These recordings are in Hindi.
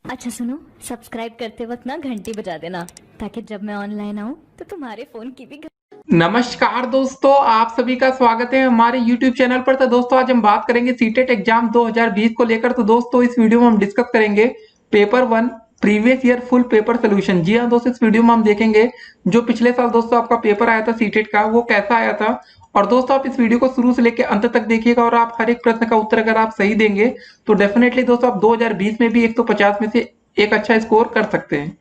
अच्छा सुनो, सब्सक्राइब करते वक्त ना घंटी बजा देना ताकि जब मैं ऑनलाइन आऊँ तो तुम्हारे फोन की भी नमस्कार दोस्तों, आप सभी का स्वागत है हमारे YouTube चैनल पर। तो दोस्तों आज हम बात करेंगे सीटेट एग्जाम 2020 को लेकर। तो दोस्तों इस वीडियो में हम डिस्कस करेंगे paper one previous year full paper solution. जी हाँ दोस्तों, इस वीडियो में हम देखेंगे जो पिछले साल दोस्तों आपका पेपर आया था सीटेट का, वो कैसा आया था। और दोस्तों आप इस वीडियो को शुरू से लेकर अंत तक देखिएगा और आप हर एक प्रश्न का उत्तर अगर आप सही देंगे तो डेफिनेटली दोस्तों आप 2020 में भी 150 में से एक अच्छा स्कोर कर सकते हैं।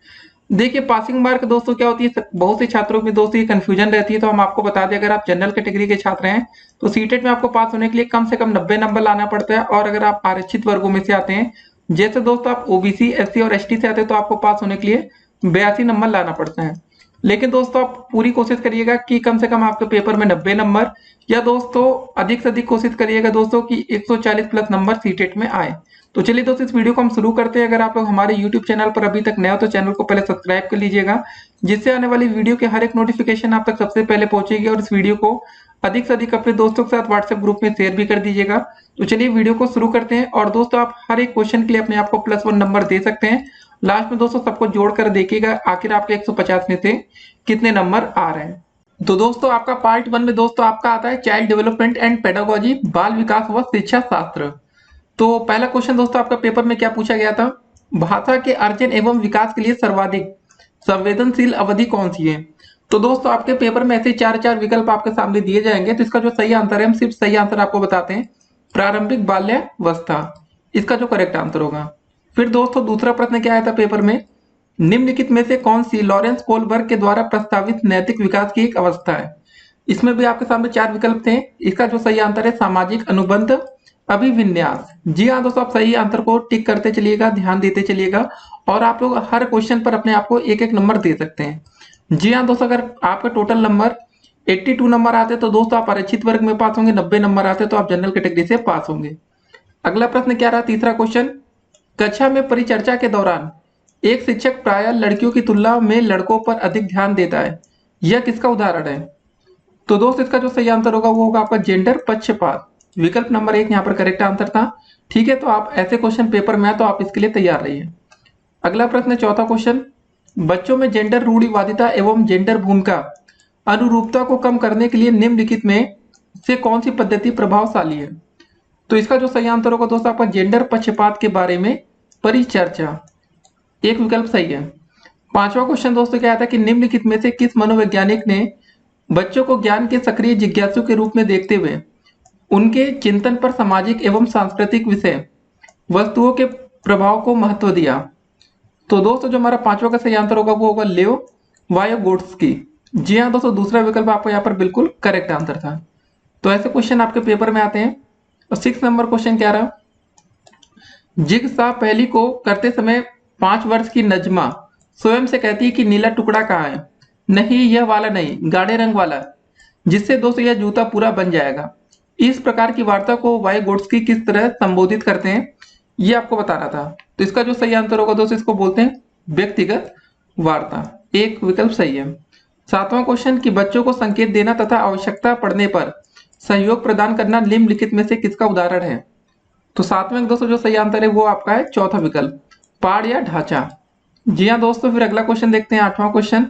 देखिए पासिंग मार्क दोस्तों क्या होती है, बहुत से छात्रों में दोस्तों ये कंफ्यूजन रहती है। तो हम आपको बता दें, अगर आप जनरल कैटेगरी के छात्र हैं तो सीटेट में आपको पास होने के लिए कम से कम 90 नंबर लाना पड़ता है। और अगर आप आरक्षित वर्गों में से आते हैं, जैसे दोस्तों आप ओबीसी, एससी और एसटी से आते हैं, तो आपको पास होने के लिए 82 नंबर लाना पड़ता है। लेकिन दोस्तों आप पूरी कोशिश करिएगा कि कम से कम आपके पेपर में 90 नंबर, या दोस्तों अधिक से अधिक कोशिश करिएगा दोस्तों कि 140 प्लस नंबर सीटेट में आए। तो चलिए दोस्तों इस वीडियो को हम शुरू करते हैं। अगर आप लोग हमारे YouTube चैनल पर अभी तक नए हो तो चैनल को पहले सब्सक्राइब कर लीजिएगा, जिससे आने वाली वीडियो के हर एक नोटिफिकेशन आप तक सबसे पहले पहुंचेगी। और इस वीडियो को अधिक से अधिक अपने दोस्तों के साथ व्हाट्सएप ग्रुप में शेयर भी कर दीजिएगा। तो चलिए वीडियो को शुरू करते हैं। और दोस्तों आप हर एक क्वेश्चन के लिए अपने आप को +1 नंबर दे सकते हैं। लास्ट में दोस्तों सबको जोड़कर देखिएगा आखिर आपके 150 में से कितने नंबर आ रहे हैं। तो दोस्तों आपका पार्ट 1 में दोस्तों आपका आता है चाइल्ड डेवलपमेंट एंड पेडागोजी, बाल विकास व शिक्षा शास्त्र। तो पहला क्वेश्चन दोस्तों आपका पेपर में क्या पूछा गया था, भाषा के अर्जन एवं विकास के लिए सर्वाधिक संवेदनशील अवधि कौन सी है। तो दोस्तों आपके पेपर में ऐसे चार चार विकल्प आपके सामने दिए जाएंगे। तो इसका जो सही आंसर है, हम सिर्फ सही आंसर आपको बताते हैं, प्रारंभिक बाल्यावस्था इसका जो करेक्ट आंसर होगा। फिर दोस्तों दूसरा प्रश्न क्या आया था पेपर में, निम्नलिखित में से कौन सी लॉरेंस कोलबर्ग के द्वारा प्रस्तावित नैतिक विकास की एक अवस्था है। इसमें भी आपके सामने चार विकल्प थे। इसका जो सही आंसर है सामाजिक अनुबंध अभिविन्यास। जी हाँ दोस्तों, आप सही आंसर को टिक करते चलिएगा, ध्यान देते चलिएगा और आप लोग हर क्वेश्चन पर अपने आप को एक एक नंबर दे सकते हैं। जी हाँ दोस्तों, अगर आपका टोटल नंबर 82 नंबर आते तो दोस्तों आप आरक्षित वर्ग में पास होंगे, 90 नंबर आते तो आप जनरल कैटेगरी से पास होंगे। अगला प्रश्न क्या रहा, तीसरा क्वेश्चन, कक्षा में परिचर्चा के दौरान एक शिक्षक प्रायः लड़कियों की तुलना में लड़कों पर अधिक ध्यान देता है, यह किसका उदाहरण है। तो दोस्त इसका जो सही आंसर होगा वो होगा आपका जेंडर पक्षपात। विकल्प नंबर 1 यहाँ पर करेक्ट आंसर था। ठीक है, तो आप ऐसे क्वेश्चन पेपर में आए तो आप इसके लिए तैयार रहिए। अगला प्रश्न चौथा क्वेश्चन, बच्चों में जेंडर रूढ़िवादिता एवं जेंडर भूमिका अनुरूपता को कम करने के लिए निम्नलिखित में से कौन सी पद्धति प्रभावशाली है। तो इसका जो सही आंसर होगा दोस्तों आपका जेंडर पक्षपात के बारे में परिचर्चा, एक विकल्प सही है। पांचवा क्वेश्चन दोस्तों क्या आता है कि निम्नलिखित में से किस मनोवैज्ञानिक ने बच्चों को ज्ञान के सक्रिय जिज्ञासु के रूप में देखते हुए उनके चिंतन पर सामाजिक एवं सांस्कृतिक विषय वस्तुओं के प्रभाव को महत्व दिया। तो दोस्तों जो हमारा पांचवा का सही आंसर होगा वो होगा लेव वायोगोट्स्की। जी हाँ दोस्तों, दूसरा विकल्प आपको यहाँ पर बिल्कुल करेक्ट आंसर था। तो ऐसे क्वेश्चन आपके पेपर में आते हैं। और 6 नंबर क्वेश्चन क्या रहा, जिगसा पहली को करते समय 5 वर्ष की नजमा स्वयं से कहती है कि नीला टुकड़ा कहाँ है, नहीं यह वाला नहीं, गाढ़े रंग वाला, जिससे दोस्तों यह जूता पूरा बन जाएगा। इस प्रकार की वार्ता को वाइगोट्स्की किस तरह संबोधित करते हैं, ये आपको बताना था। तो इसका जो सही आंसर होगा दोस्तों इसको बोलते हैं व्यक्तिगत वार्ता, एक विकल्प सही है। 7वां क्वेश्चन कि बच्चों को संकेत देना तथा आवश्यकता पड़ने पर सहयोग प्रदान करना निम्नलिखित में से किसका उदाहरण है। तो 7वें दोस्तों जो सही आंसर है वो आपका है चौथा विकल्प, पाड़ या ढांचा। जी हाँ दोस्तों, फिर अगला क्वेश्चन देखते हैं 8वां क्वेश्चन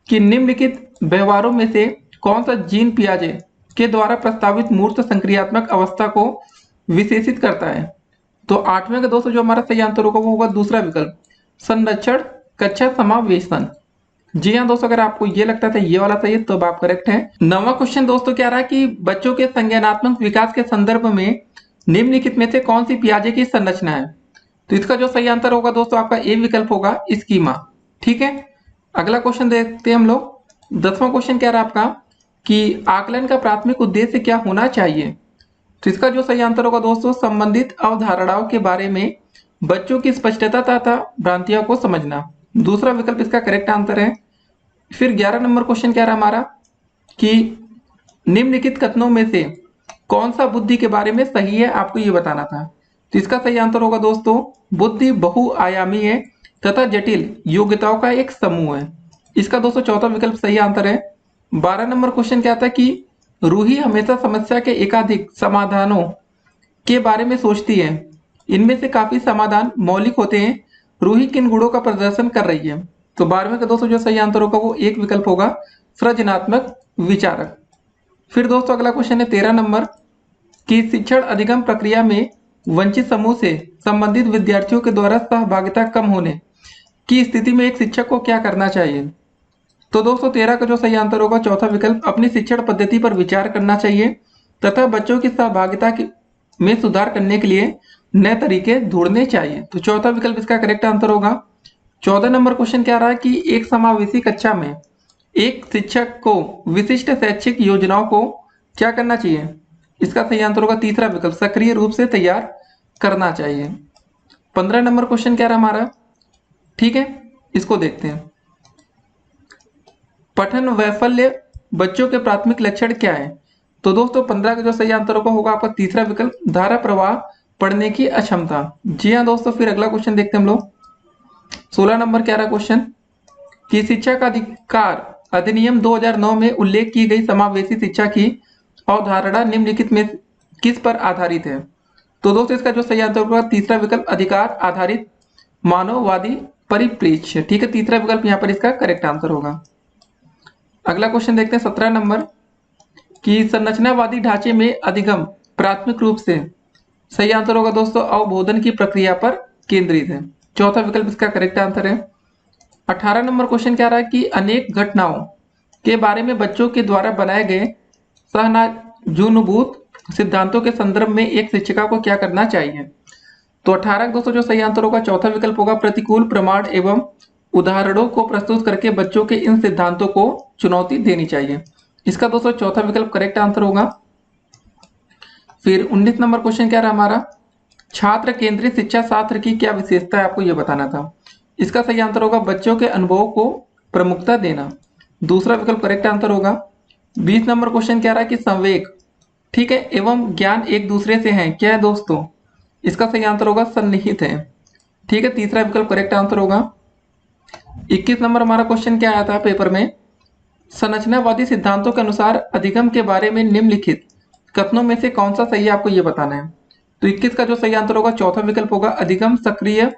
कि निम्नलिखित व्यवहारों में से कौन सा जीन पियाजे के द्वारा प्रस्तावित मूर्त संक्रियात्मक अवस्था को विशेषित करता है। तो 8वें का दोस्तों जो हमारा सही आंसर होगा वो होगा दूसरा विकल्प, संरक्षण कक्षा समावेशन। जी हाँ दोस्तों, अगर आपको ये लगता था ये वाला सही है तो आप करेक्ट हैं। 9वां क्वेश्चन दोस्तों क्या रहा कि बच्चों के संज्ञानात्मक विकास के संदर्भ में निम्नलिखित में से कौन सी पियाजे की संरचना है। तो इसका जो सही आंसर होगा दोस्तों आपका ए विकल्प होगा, स्कीमा। ठीक है, अगला क्वेश्चन देखते हैं हम लोग। 10वां क्वेश्चन क्या रहा आपका कि आकलन का प्राथमिक उद्देश्य क्या होना चाहिए। तो इसका जो सही आंसर होगा दोस्तों संबंधित अवधारणाओं के बारे में बच्चों की स्पष्टता तथा भ्रांतियों को समझना, दूसरा विकल्प इसका करेक्ट आंसर है। फिर 11 नंबर क्वेश्चन क्या रहा हमारा कि निम्नलिखित कथनों में से कौन सा बुद्धि के बारे में सही है, आपको ये बताना था। तो इसका सही आंसर होगा दोस्तों बुद्धि बहुआयामी है तथा जटिल योग्यताओं का एक समूह है, इसका दोस्तों चौथा विकल्प सही आंसर है। 12 नंबर क्वेश्चन क्या था कि रूही हमेशा समस्या के एकाधिक समाधानों के बारे में सोचती है, इनमें से काफी समाधान मौलिक होते हैं रूही किन गुणों का प्रदर्शन कर रही है? तो 12वें का दोस्तों जो सही आंसर होगा वो एक विकल्प होगा, सृजनात्मक विचारक। फिर दोस्तों अगला क्वेश्चन है 13 नंबर की शिक्षण अधिगम प्रक्रिया में वंचित समूह से संबंधित विद्यार्थियों के द्वारा सहभागिता कम होने की स्थिति में एक शिक्षक को क्या करना चाहिए? तो दोस्तों 13 का जो सही आंसर होगा चौथा विकल्प, अपनी शिक्षण पद्धति पर विचार करना चाहिए तथा बच्चों की सहभागिता में सुधार करने के लिए नए तरीके ढूंढने चाहिए। तो चौथा विकल्प इसका करेक्ट आंसर होगा। 14 नंबर क्वेश्चन क्या रहा है कि एक समावेशी कक्षा में एक शिक्षक को विशिष्ट शैक्षिक योजनाओं को क्या करना चाहिए? इसका सही आंसर होगा तीसरा विकल्प, सक्रिय रूप से तैयार करना चाहिए। 15 नंबर क्वेश्चन क्या रहा हमारा, ठीक है, इसको देखते हैं। पठन वैफल्य बच्चों के प्राथमिक लक्षण क्या है? तो दोस्तों 15 का जो सही आंसर होगा आपका तीसरा विकल्प, धारा प्रवाह पढ़ने की अक्षमता। जी हाँ दोस्तों, फिर अगला क्वेश्चन देखते हैं हम लोग। 16 नंबर क्या रहा क्वेश्चन कि शिक्षा का अधिकार अधिनियम 2009 में उल्लेख की गई समावेशी शिक्षा की अवधारणा निम्नलिखित में किस पर आधारित है? तो दोस्तों इसका जो सही आंसर होगा तीसरा विकल्प, अधिकार आधारित मानववादी परिप्रेक्ष्य। ठीक है, तीसरा विकल्प यहाँ पर इसका करेक्ट आंसर होगा। अगला क्वेश्चन देखते हैं 17 नंबर कि संरचनावादी ढांचे में अधिगम प्राथमिक रूप से, सही आंसर होगा दोस्तों अवबोधन की प्रक्रिया पर केंद्रित है। चौथा विकल्प इसका करेक्ट आंसर है। 18 नंबर क्वेश्चन क्या रहा है कि अनेक घटनाओं के बारे में बच्चों के द्वारा बनाए गए सहनाजुनुभूत सिद्धांतों के संदर्भ में एक शिक्षिका को क्या करना चाहिए? तो 18 दोस्तों जो सही आंसर होगा चौथा विकल्प होगा, प्रतिकूल प्रमाण एवं उदाहरणों को प्रस्तुत करके बच्चों के इन सिद्धांतों को चुनौती देनी चाहिए। इसका दोस्तों चौथा विकल्प करेक्ट आंसर होगा। फिर 19 नंबर क्वेश्चन क्या रहा हमारा, छात्र केंद्रित शिक्षा शास्त्र की क्या विशेषता है, आपको यह बताना था। इसका सही आंसर होगा बच्चों के अनुभवों को प्रमुखता देना। दूसरा विकल्प करेक्ट आंसर होगा। 20 नंबर क्वेश्चन क्या रहा है कि संवेग, ठीक है, एवं ज्ञान एक दूसरे से हैं, क्या है दोस्तों? इसका सही आंसर होगा सन्निहित है। ठीक है, तीसरा विकल्प करेक्ट आंसर होगा। 21 नंबर हमारा क्वेश्चन क्या आया था पेपर में, संरचनावादी सिद्धांतों के अनुसार अधिगम के बारे में निम्नलिखित कथनों में से कौन सा सही है, आपको यह बताना है। तो 21 का जो सही आंसर होगा चौथा विकल्प होगा, अधिगम सक्रिय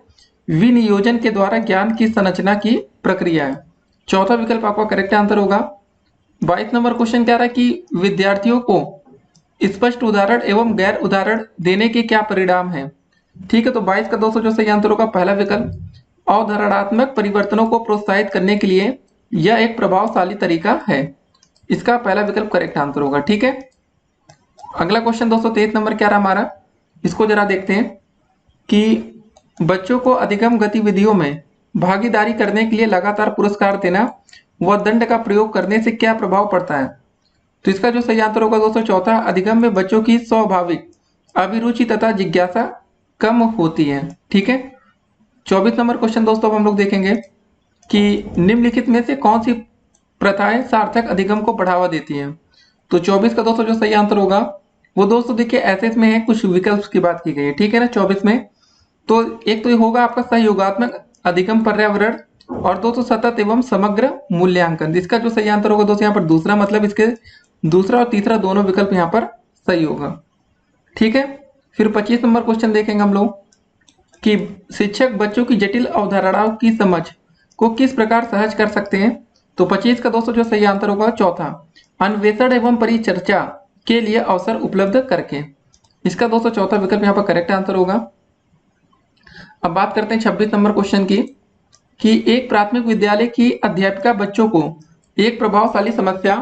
विनियोजन के द्वारा ज्ञान की संरचना की प्रक्रिया है। चौथा विकल्प आपका करेक्ट आंसर होगा। 22 नंबर क्वेश्चन क्या रहा है कि विद्यार्थियों को स्पष्ट उदाहरण एवं गैर उदाहरण देने के क्या परिणाम है? ठीक है, तो 22 का दोस्तों जो सही आंसर होगा पहला विकल्प, अवधारणात्मक परिवर्तनों को प्रोत्साहित करने के लिए यह एक प्रभावशाली तरीका है। इसका पहला विकल्प करेक्ट आंसर होगा। ठीक है, अगला क्वेश्चन दोस्तों 23 नंबर क्या रहा हमारा, इसको जरा देखते हैं कि बच्चों को अधिगम गतिविधियों में भागीदारी करने के लिए लगातार पुरस्कार देना व दंड का प्रयोग करने से क्या प्रभाव पड़ता है? तो इसका जो सही आंसर होगा दोस्तों चौथा, अधिगम में बच्चों की स्वाभाविक अभिरुचि तथा जिज्ञासा कम होती है। ठीक है, 24 नंबर क्वेश्चन दोस्तों हम लोग देखेंगे कि निम्नलिखित में से कौन सी प्रथाएं सार्थक अधिगम को बढ़ावा देती हैं। तो 24 का दोस्तों जो सही आंसर होगा वो दोस्तों देखिए ऐसे इसमें है, कुछ विकल्प की बात की गई है। ठीक है ना, 24 में तो एक तो होगा आपका सहयोगात्मक अधिगम पर्यावरण और दोस्तों सतत एवं समग्र मूल्यांकन। इसका जो सही आंसर होगा दोस्तों यहाँ पर दूसरा, मतलब इसके दूसरा और तीसरा दोनों विकल्प यहाँ पर सही होगा। ठीक है, फिर 25 नंबर क्वेश्चन देखेंगे हम लोग कि शिक्षक बच्चों की जटिल अवधारणाओं की समझ को किस प्रकार सहज कर सकते हैं। तो 25 का दोस्तों जो सही आंसर होगा चौथा, अन्वेषण एवं परिचर्चा के लिए अवसर उपलब्ध करके। इसका दोस्तों चौथा विकल्प यहाँ पर करेक्ट आंसर होगा। अब बात करते हैं 26 नंबर क्वेश्चन की कि एक प्राथमिक विद्यालय की अध्यापिका बच्चों को एक प्रभावशाली समस्या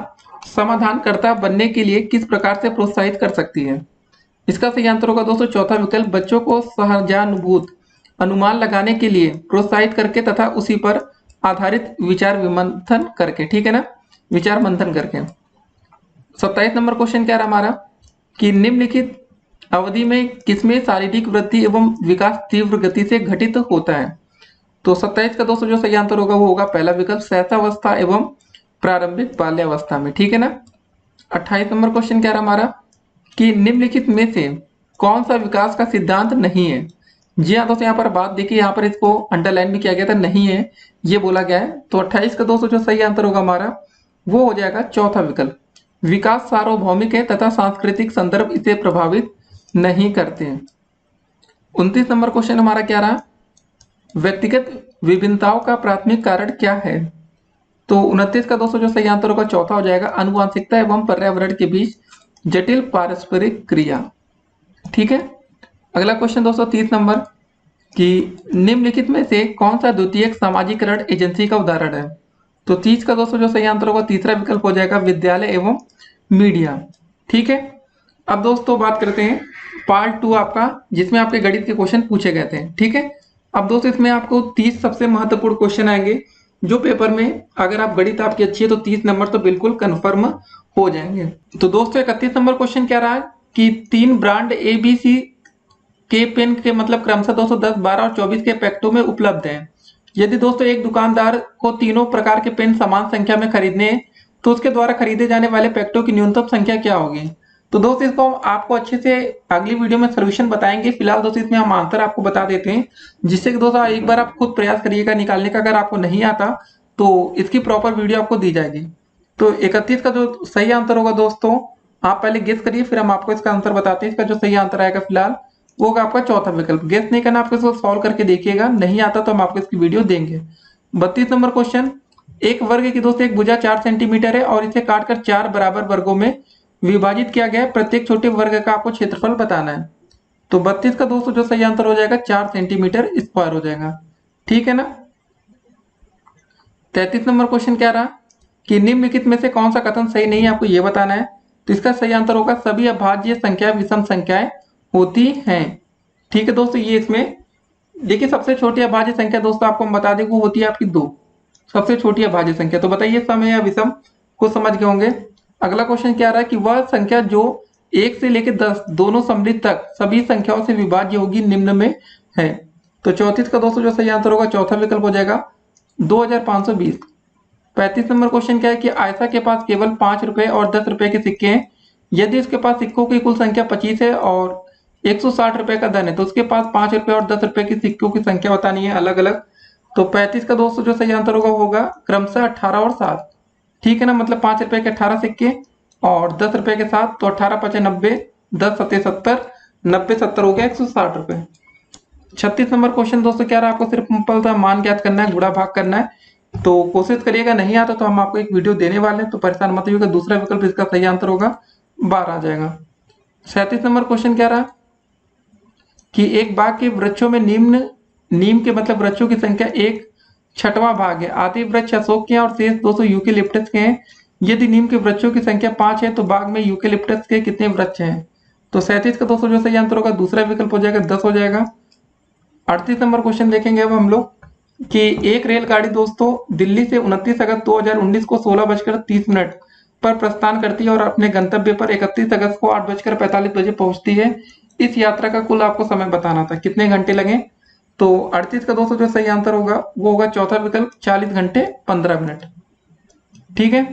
समाधानकर्ता बनने के लिए किस प्रकार से प्रोत्साहित कर सकती है। इसका सही आंसर होगा दोस्तों चौथा विकल्प, बच्चों को सहजानुभूत अनुमान लगाने के लिए प्रोत्साहित करके तथा उसी पर आधारित विचार विमंथन करके। ठीक है ना, विचार मंथन करके। 27 नंबर क्वेश्चन क्या रहा हमारा कि निम्नलिखित अवधि में किसमें शारीरिक वृद्धि एवं विकास तीव्र गति से घटित होता है। तो 27 का दोस्तों जो सही आंसर होगा वो होगा पहला विकल्प, शैशवावस्था एवं प्रारंभिक बाल्यावस्था में। ठीक है ना। 28 नंबर क्वेश्चन क्या रहा हमारा कि निम्नलिखित में से कौन सा विकास का सिद्धांत नहीं है। जी हाँ दोस्तों, यहाँ पर बात देखिए, यहाँ पर इसको अंडरलाइन भी किया गया था, नहीं है ये बोला गया है। तो 28 का दोस्तों जो सही आंसर होगा हमारा वो हो जाएगा चौथा विकल्प, विकास सार्वभौमिक है तथा सांस्कृतिक संदर्भ इसे प्रभावित नहीं करते हैं। 29 नंबर क्वेश्चन हमारा क्या रहा व्यक्तिगत विभिन्नताओं का प्राथमिक कारण क्या है? तो 29 का दोस्तों जो सही आंसर होगा चौथा हो जाएगा, आनुवंशिकता एवं पर्यावरण के बीच जटिल पारस्परिक क्रिया। ठीक है। अगला क्वेश्चन दोस्तों 30 नंबर कि निम्नलिखित में से कौन सा द्वितीयक सामाजिकरण एजेंसी का उदाहरण है? तो 30 का दोस्तों जो सही आंसर होगा तीसरा विकल्प हो जाएगा, विद्यालय एवं मीडिया। ठीक है। अब दोस्तों बात करते हैं पार्ट 2 आपका, जिसमें आपके गणित के क्वेश्चन पूछे गए थे। ठीक है। अब दोस्तों इसमें आपको 30 सबसे महत्वपूर्ण क्वेश्चन आएंगे, जो पेपर में अगर आप गणित आपकी अच्छी है तो 30 नंबर तो बिल्कुल कंफर्म हो जाएंगे। तो दोस्तों 31 नंबर क्वेश्चन क्या रहा है कि 3 ब्रांड ABC के पेन के मतलब क्रमशः 210, 12 और 24 के पैकेटों में उपलब्ध है। यदि दोस्तों एक दुकानदार को तीनों प्रकार के पेन समान संख्या में खरीदने हैं तो उसके द्वारा खरीदे जाने वाले पैकेटों की न्यूनतम संख्या क्या होगी? तो दोस्तों इसको आपको अच्छे से अगली वीडियो में सोल्यूशन बताएंगे। फिलहाल दोस्तों इसमें हम आंसर आपको बता देते हैं, जिससे कि दोस्तों एक बार आप खुद प्रयास करिएगा निकालने का। अगर आपको नहीं आता तो इसकी प्रॉपर वीडियो आपको दी जाएगी। तो 31 का जो सही आंसर होगा दोस्तों, आप पहले गेस करिए, फिर हम आपको इसका आंसर बताते हैं। इसका जो सही आंसर आएगा फिलहाल वो होगा आपका चौथा विकल्प। गेस नहीं करना, आपको इसको सॉल्व करके देखिएगा, नहीं आता तो हम आपको इसकी वीडियो देंगे। 32 नंबर क्वेश्चन, एक वर्ग की दोस्तों एक भुजा 4 सेंटीमीटर है और इसे काटकर 4 बराबर वर्गों में विभाजित किया गया है। प्रत्येक छोटे वर्ग का आपको क्षेत्रफल बताना है। तो 32 का दोस्तों जो सही आंसर हो जाएगा 4 सेंटीमीटर स्क्वायर हो जाएगा। ठीक है ना। 33 नंबर क्वेश्चन क्या रहा कि निम्नलिखित में से कौन सा कथन सही नहीं है, आपको यह बताना है। तो इसका सही आंसर होगा सभी अभाज्य संख्याएं विषम संख्याएं होती हैं। ठीक है दोस्तों, ये इसमें देखिए सबसे छोटी अभाज्य संख्या दोस्तों आपको हम बता दें वो होती है आपकी 2, सबसे छोटी अभाज्य संख्या। तो बताइए सम है या विषम, कुछ समझ गए होंगे। अगला क्वेश्चन क्या रहा है कि वह संख्या जो 1 से लेकर 10 दोनों सम्मिलित तक सभी संख्याओं से विभाज्य होगी निम्न में है। तो 34 का दोस्तों जो सही आंसर होगा चौथा विकल्प हो जाएगा 2520। 35 नंबर क्वेश्चन क्या है कि आयशा के पास केवल 5 रुपए और 10 रुपए के सिक्के हैं। यदि उसके पास सिक्कों की कुल संख्या 25 है और 160 रुपए का धन है तो उसके पास 5 रुपए और 10 रुपए की सिक्कों की संख्या बतानी है अलग अलग। तो 35 का दोस्तों जो सही आंसर होगा क्रमशः 18 और 7। ठीक है ना, मतलब 5 रुपए के 18 सिक्के और 10 रुपए के 7, तो 18 5 90, 10 7 70, 90 70 हो गया 160 रुपए। 36 नंबर क्वेश्चन दोस्तों क्या रहा, आपको सिर्फ सिंपल सा मान ज्ञात करना है, गुणा भाग करना है। तो कोशिश करिएगा, नहीं आता तो हम आपको एक वीडियो देने वाले हैं, तो परेशान मत होइएगा। दूसरा विकल्प इसका सही आंसर होगा 12 आ जाएगा। 37 नंबर क्वेश्चन क्या रहा कि एक बाग के वृक्षों में नीम के मतलब वृक्षों की संख्या 1/6 भाग है। आदि वृक्ष अशोक के हैं और शेष 200 यूकेलिप्टस के हैं। यदि नीम के वृक्षों की संख्या 5 है तो बाग में यूकेलिप्टस के कितने वृक्ष हैं? तो 37 का दोस्तों जो सही आंसर होगा दूसरा विकल्प हो जाएगा 10 हो जाएगा। 38 नंबर क्वेश्चन देखेंगे अब हम लोग कि एक रेलगाड़ी दोस्तों दिल्ली से 29 अगस्त 2019 को 16:30 पर प्रस्थान करती है और अपने गंतव्य पर 31 अगस्त को 8:45 बजे पहुंचती है। इस यात्रा का कुल आपको समय बताना था, कितने घंटे लगे? तो 38 का दोस्तों जो सही आंसर होगा वो होगा चौथा विकल्प 40 घंटे 15 मिनट। ठीक है।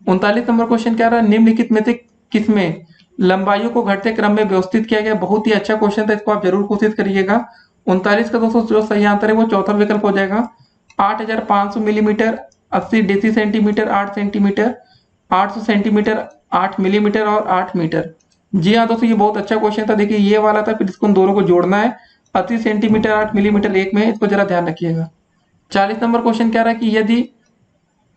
39 नंबर क्वेश्चन क्या रहा, निम्नलिखित में से किसमें लंबाइयों को घटते क्रम में व्यवस्थित किया गया? बहुत ही अच्छा क्वेश्चन था, इसको आप जरूर कोशिश करिएगा। 39 का दोस्तों जो सही आंसर है वो चौथा विकल्प हो जाएगा 8500 millimetre, 80 deci centimetre, 8 centimetre, 800 centimetre, 8 millimetre और 8 मीटर। जी हाँ दोस्तों, ये बहुत अच्छा क्वेश्चन था। देखिए ये वाला था, फिर इसको दोनों को जोड़ना है। 80 सेंटीमीटर 8 मिलीमीटर एक में, इसको जरा ध्यान रखिएगा। 40 नंबर क्वेश्चन क्या रहा कि यदि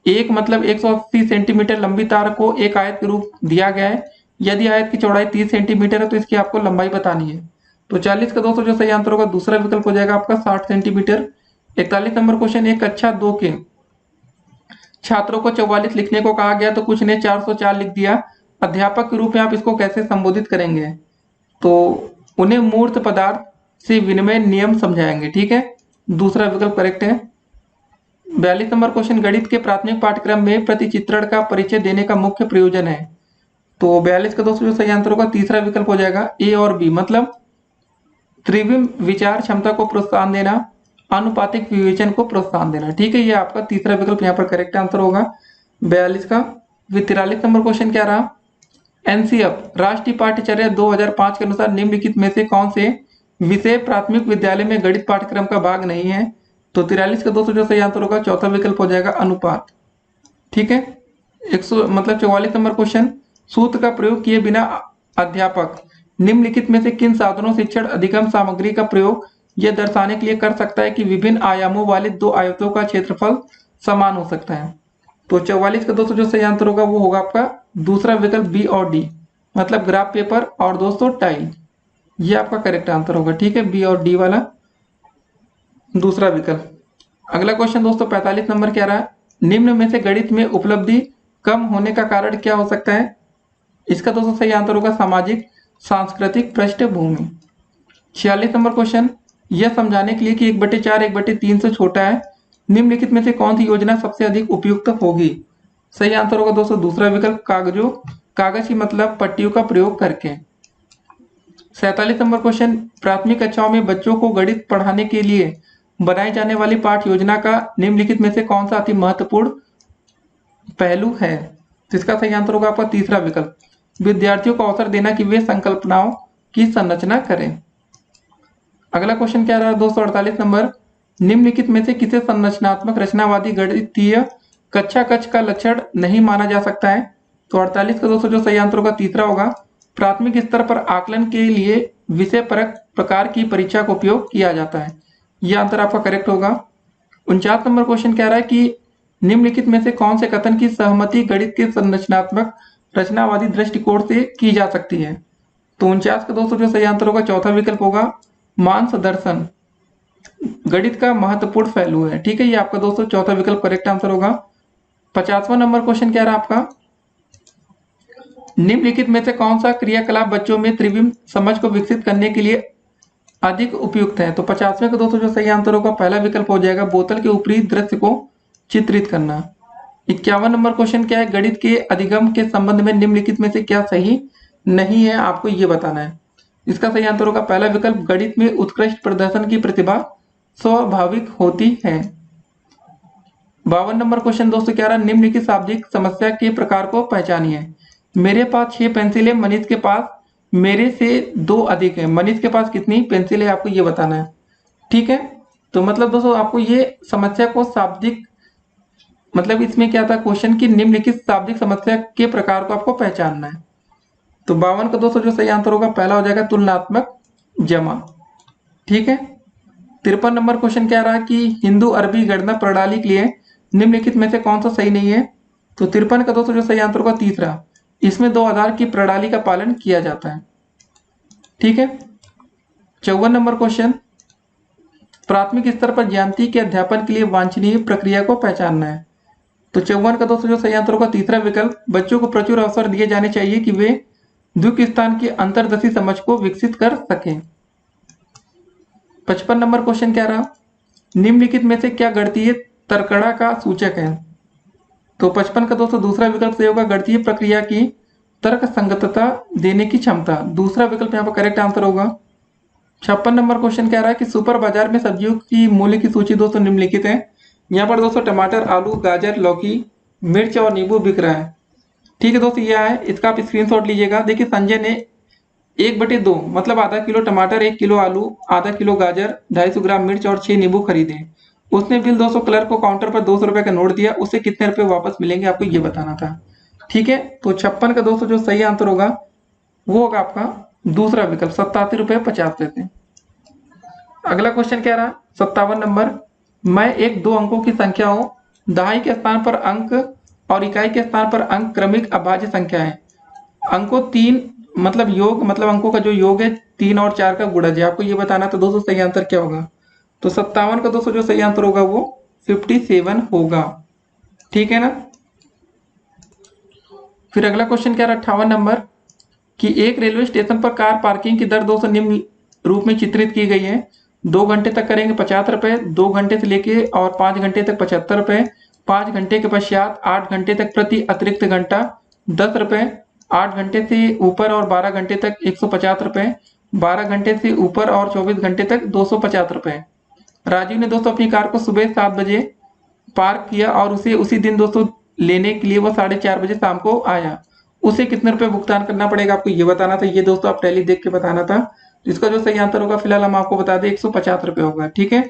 एक मतलब 180 सेंटीमीटर लंबी तार को एक आयत के रूप दिया गया है, यदि आयत की चौड़ाई 30 सेंटीमीटर है तो इसकी आपको लंबाई बतानी है। तो 40 का दोस्तों जो सही आंसर होगा दूसरा विकल्प हो जाएगा आपका 60 सेंटीमीटर। 41 नंबर क्वेश्चन, एक कक्षा 2 के छात्रों को 44 लिखने को कहा गया तो कुछ ने 404 लिख दिया। अध्यापक के रूप में आप इसको कैसे संबोधित करेंगे? तो उन्हें मूर्त पदार्थ से विनिमय नियम समझाएंगे। ठीक है, दूसरा विकल्प करेक्ट है। 42 नंबर क्वेश्चन, गणित के प्राथमिक पाठ्यक्रम में प्रतिचित्रण का परिचय देने का मुख्य प्रयोजन है। तो 42 का दोस्तों जो सही आंसर होगा तीसरा विकल्प हो जाएगा ए और बी, मतलब त्रिविम विचार क्षमता को प्रोत्साहन देना, अनुपातिक विवेचन को प्रोत्साहन देना। ठीक है, ये आपका तीसरा विकल्प यहाँ पर करेक्ट आंसर होगा 42 का। 43 नंबर क्वेश्चन क्या रहा, एनसीएफ राष्ट्रीय पाठ्यचर्या 2005 के अनुसार निम्नलिखित में से कौन से विषय प्राथमिक विद्यालय में गणित पाठ्यक्रम का भाग नहीं है? तो 43 का दोस्तों जो सही आंसर होगा चौथा विकल्प हो जाएगा अनुपात। ठीक है। 44 नंबर क्वेश्चन, सूत्र का प्रयोग किए बिना अध्यापक निम्नलिखित में से किन साधनों शिक्षण अधिगम सामग्री का प्रयोग यह दर्शाने के लिए कर सकता है कि विभिन्न आयामों वाले दो आयतों का क्षेत्रफल समान हो सकता है। तो 44 का दोस्तों जो सही आंसर होगा वो होगा आपका दूसरा विकल्प बी और डी, मतलब ग्राफ पेपर और दोस्तों टाइल, ये आपका करेक्ट आंसर होगा। ठीक है, बी और डी वाला दूसरा विकल्प। अगला क्वेश्चन दोस्तों 45 नंबर क्या रहा है, निम्न में से गणित में उपलब्धि कम होने का कारण क्या हो सकता है। इसका दोस्तों सही आंसर होगा सामाजिक सांस्कृतिक पृष्ठभूमि। 46 नंबर क्वेश्चन, यह समझाने के लिए कि 1/4 1/3 से छोटा है, निम्नलिखित में से कौन सी योजना सबसे अधिक उपयुक्त होगी। सही आंसर होगा दोस्तों दूसरा विकल्प कागज की मतलब पट्टियों का प्रयोग करके। 47 नंबर क्वेश्चन, प्राथमिक कक्षाओं में बच्चों को गणित पढ़ाने के लिए बनाई जाने वाली पाठ्य योजना का निम्नलिखित में से कौन सा अति महत्वपूर्ण पहलू है। तो इसका सही आंसर होगा आपका तीसरा विकल्प, विद्यार्थियों को अवसर देना कि वे संकल्पनाओं की संरचना करें। अगला क्वेश्चन क्या रहा दोस्तों 48 नंबर, निम्नलिखित में से किसे संरचनात्मक रचनावादी गणितीय कक्षा कक्ष का लक्षण नहीं माना जा सकता है। तो 48 का दोस्तों जो सही आंसर होगा तीसरा होगा, प्राथमिक स्तर पर आकलन के लिए विषय परक प्रकार की परीक्षा का उपयोग किया जाता है, यह आंसर आपका करेक्ट होगा। 49 नंबर क्वेश्चन कह रहा है कि निम्नलिखित में से कौन से कथन की सहमति गणित के संरचनात्मक रचनावादी दृष्टिकोण से की जा सकती है। तो 49 का दोस्तों जो सही आंसर होगा चौथा विकल्प होगा, मानस दर्शन गणित का महत्वपूर्ण पहलू है। ठीक है, ये आपका दोस्तों चौथा विकल्प करेक्ट आंसर होगा। 50वां नंबर क्वेश्चन क्या रहा आपका, निम्नलिखित में से कौन सा क्रियाकलाप बच्चों में त्रिविम समझ को विकसित करने के लिए अधिक उपयुक्त है। तो 50वें का दोस्तों जो सही आंसर होगा पहला विकल्प हो जाएगा, बोतल के ऊपरी दृश्य को चित्रित करना। 51 नंबर क्वेश्चन क्या है, गणित के अधिगम के संबंध में निम्नलिखित में से क्या सही नहीं है, आपको ये बताना है। इसका सही आंसर होगा पहला विकल्प, गणित में उत्कृष्ट प्रदर्शन की प्रतिभा स्वाभाविक होती है। 52 नंबर क्वेश्चन दोस्तों क्या रहा, निम्नलिखित शाब्दिक समस्या के प्रकार को पहचानिए। मेरे पास 6 पेंसिलें, मनीष के पास मेरे से 2 अधिक है, मनीष के पास कितनी पेंसिल है आपको ये बताना है। ठीक है, तो मतलब दोस्तों आपको ये समस्या को शाब्दिक मतलब इसमें क्या था क्वेश्चन की निम्नलिखित शाब्दिक समस्या के प्रकार को आपको पहचानना है। तो 52 का दोस्तों जो सही आंसर होगा पहला हो जाएगा तुलनात्मक जमा। ठीक है, 53 नंबर क्वेश्चन क्या रहा कि हिंदू अरबी गणना प्रणाली के लिए निम्नलिखित में से कौन सा सही नहीं है। तो 53 का दोस्तों जो सही आंसर होगा तीसरा, इसमें 2 आधार की प्रणाली का पालन किया जाता है। ठीक है, 54 नंबर क्वेश्चन, प्राथमिक स्तर पर ज्यामिति के अध्यापन के लिए वांछनीय प्रक्रिया को पहचानना है। तो 54 का दोस्तों जो सही आंसर होगा तीसरा विकल्प, बच्चों को प्रचुर अवसर दिए जाने चाहिए कि वे द्विक स्थान की अंतर्दशी समझ को विकसित कर सकें। 55 नंबर क्वेश्चन क्या रहा, निम्नलिखित में से क्या गणितीय तर्कणा का सूचक है। तो 55 का दोस्तों दूसरा विकल्प सही होगा, गणितीय प्रक्रिया की तर्क संगतता देने की क्षमता, दूसरा विकल्प यहाँ पर करेक्ट आंसर होगा। 56 नंबर क्वेश्चन कह रहा है कि सुपर बाजार में सब्जियों की मूल्य की सूची दोस्तों निम्नलिखित है। यहाँ पर दोस्तों टमाटर, आलू, गाजर, लौकी, मिर्च और नींबू बिक रहा है। ठीक है दोस्तों, यह है, इसका आप स्क्रीनशॉट लीजिएगा। देखिए संजय ने 1/2 मतलब आधा किलो टमाटर, 1 किलो आलू, आधा किलो गाजर, 250 ग्राम मिर्च और 6 नींबू खरीदे। उसने बिल 200 क्लर्क को काउंटर पर 200 रुपए का नोट दिया, उससे कितने रुपए वापस मिलेंगे आपको ये बताना था। ठीक है, तो 56 का दोस्तों जो सही आंसर होगा वो होगा आपका दूसरा विकल्प, 87 रुपए 50 पैसे। अगला क्वेश्चन क्या रहा 57 नंबर, मैं एक 2 अंकों की संख्या हूं, दहाई के स्थान पर अंक और इकाई के स्थान पर अंक क्रमिक अभाज्य संख्या है। अंकों 3 मतलब योग मतलब अंकों का जो योग है 3 और 4 का गुणज है, आपको ये बताना। तो दोस्तों सही आंसर क्या होगा, तो 57 का दोस्तों जो सही आंसर होगा वो 57 होगा। ठीक है ना। फिर अगला क्वेश्चन क्या रहा 58 नंबर, कि एक रेलवे स्टेशन पर कार पार्किंग की दर 200 निम्न रूप में चित्रित की गई है। 2 घंटे तक करेंगे 50 रुपए, 2 घंटे से लेके और 5 घंटे तक 75 रुपए, 5 घंटे के पश्चात 8 घंटे तक प्रति अतिरिक्त घंटा 10 रुपए, 8 घंटे से ऊपर और 12 घंटे तक 150 रुपए, 12 घंटे से ऊपर और 24 घंटे तक 250 रुपए। राजीव ने दोस्तों अपनी कार को सुबह 7 बजे पार्क किया और उसे उसी दिन दोस्तों लेने के लिए वो 4:30 बजे शाम को आया, उसे कितने रुपए भुगतान करना पड़ेगा आपको ये बताना था। ये दोस्तों आप टैली देख के बताना था। इसका जो सही आंसर होगा फिलहाल हम आपको बता दें 150 रुपए होगा। ठीक है,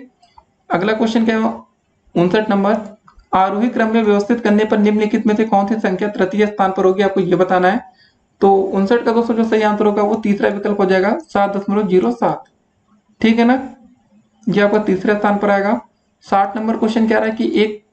अगला क्वेश्चन क्या है 59 नंबर, आरोही क्रम में व्यवस्थित करने पर निम्नलिखित में से कौन सी संख्या तृतीय स्थान पर होगी, आपको ये बताना है। तो 59 का दोस्तों जो सही आंसर होगा वो तीसरा विकल्प हो जाएगा 7.07। ठीक है ना। ये आपका तीसरे स्थान पर आएगा। 60 नंबर क्वेश्चन कह रहा है कि एक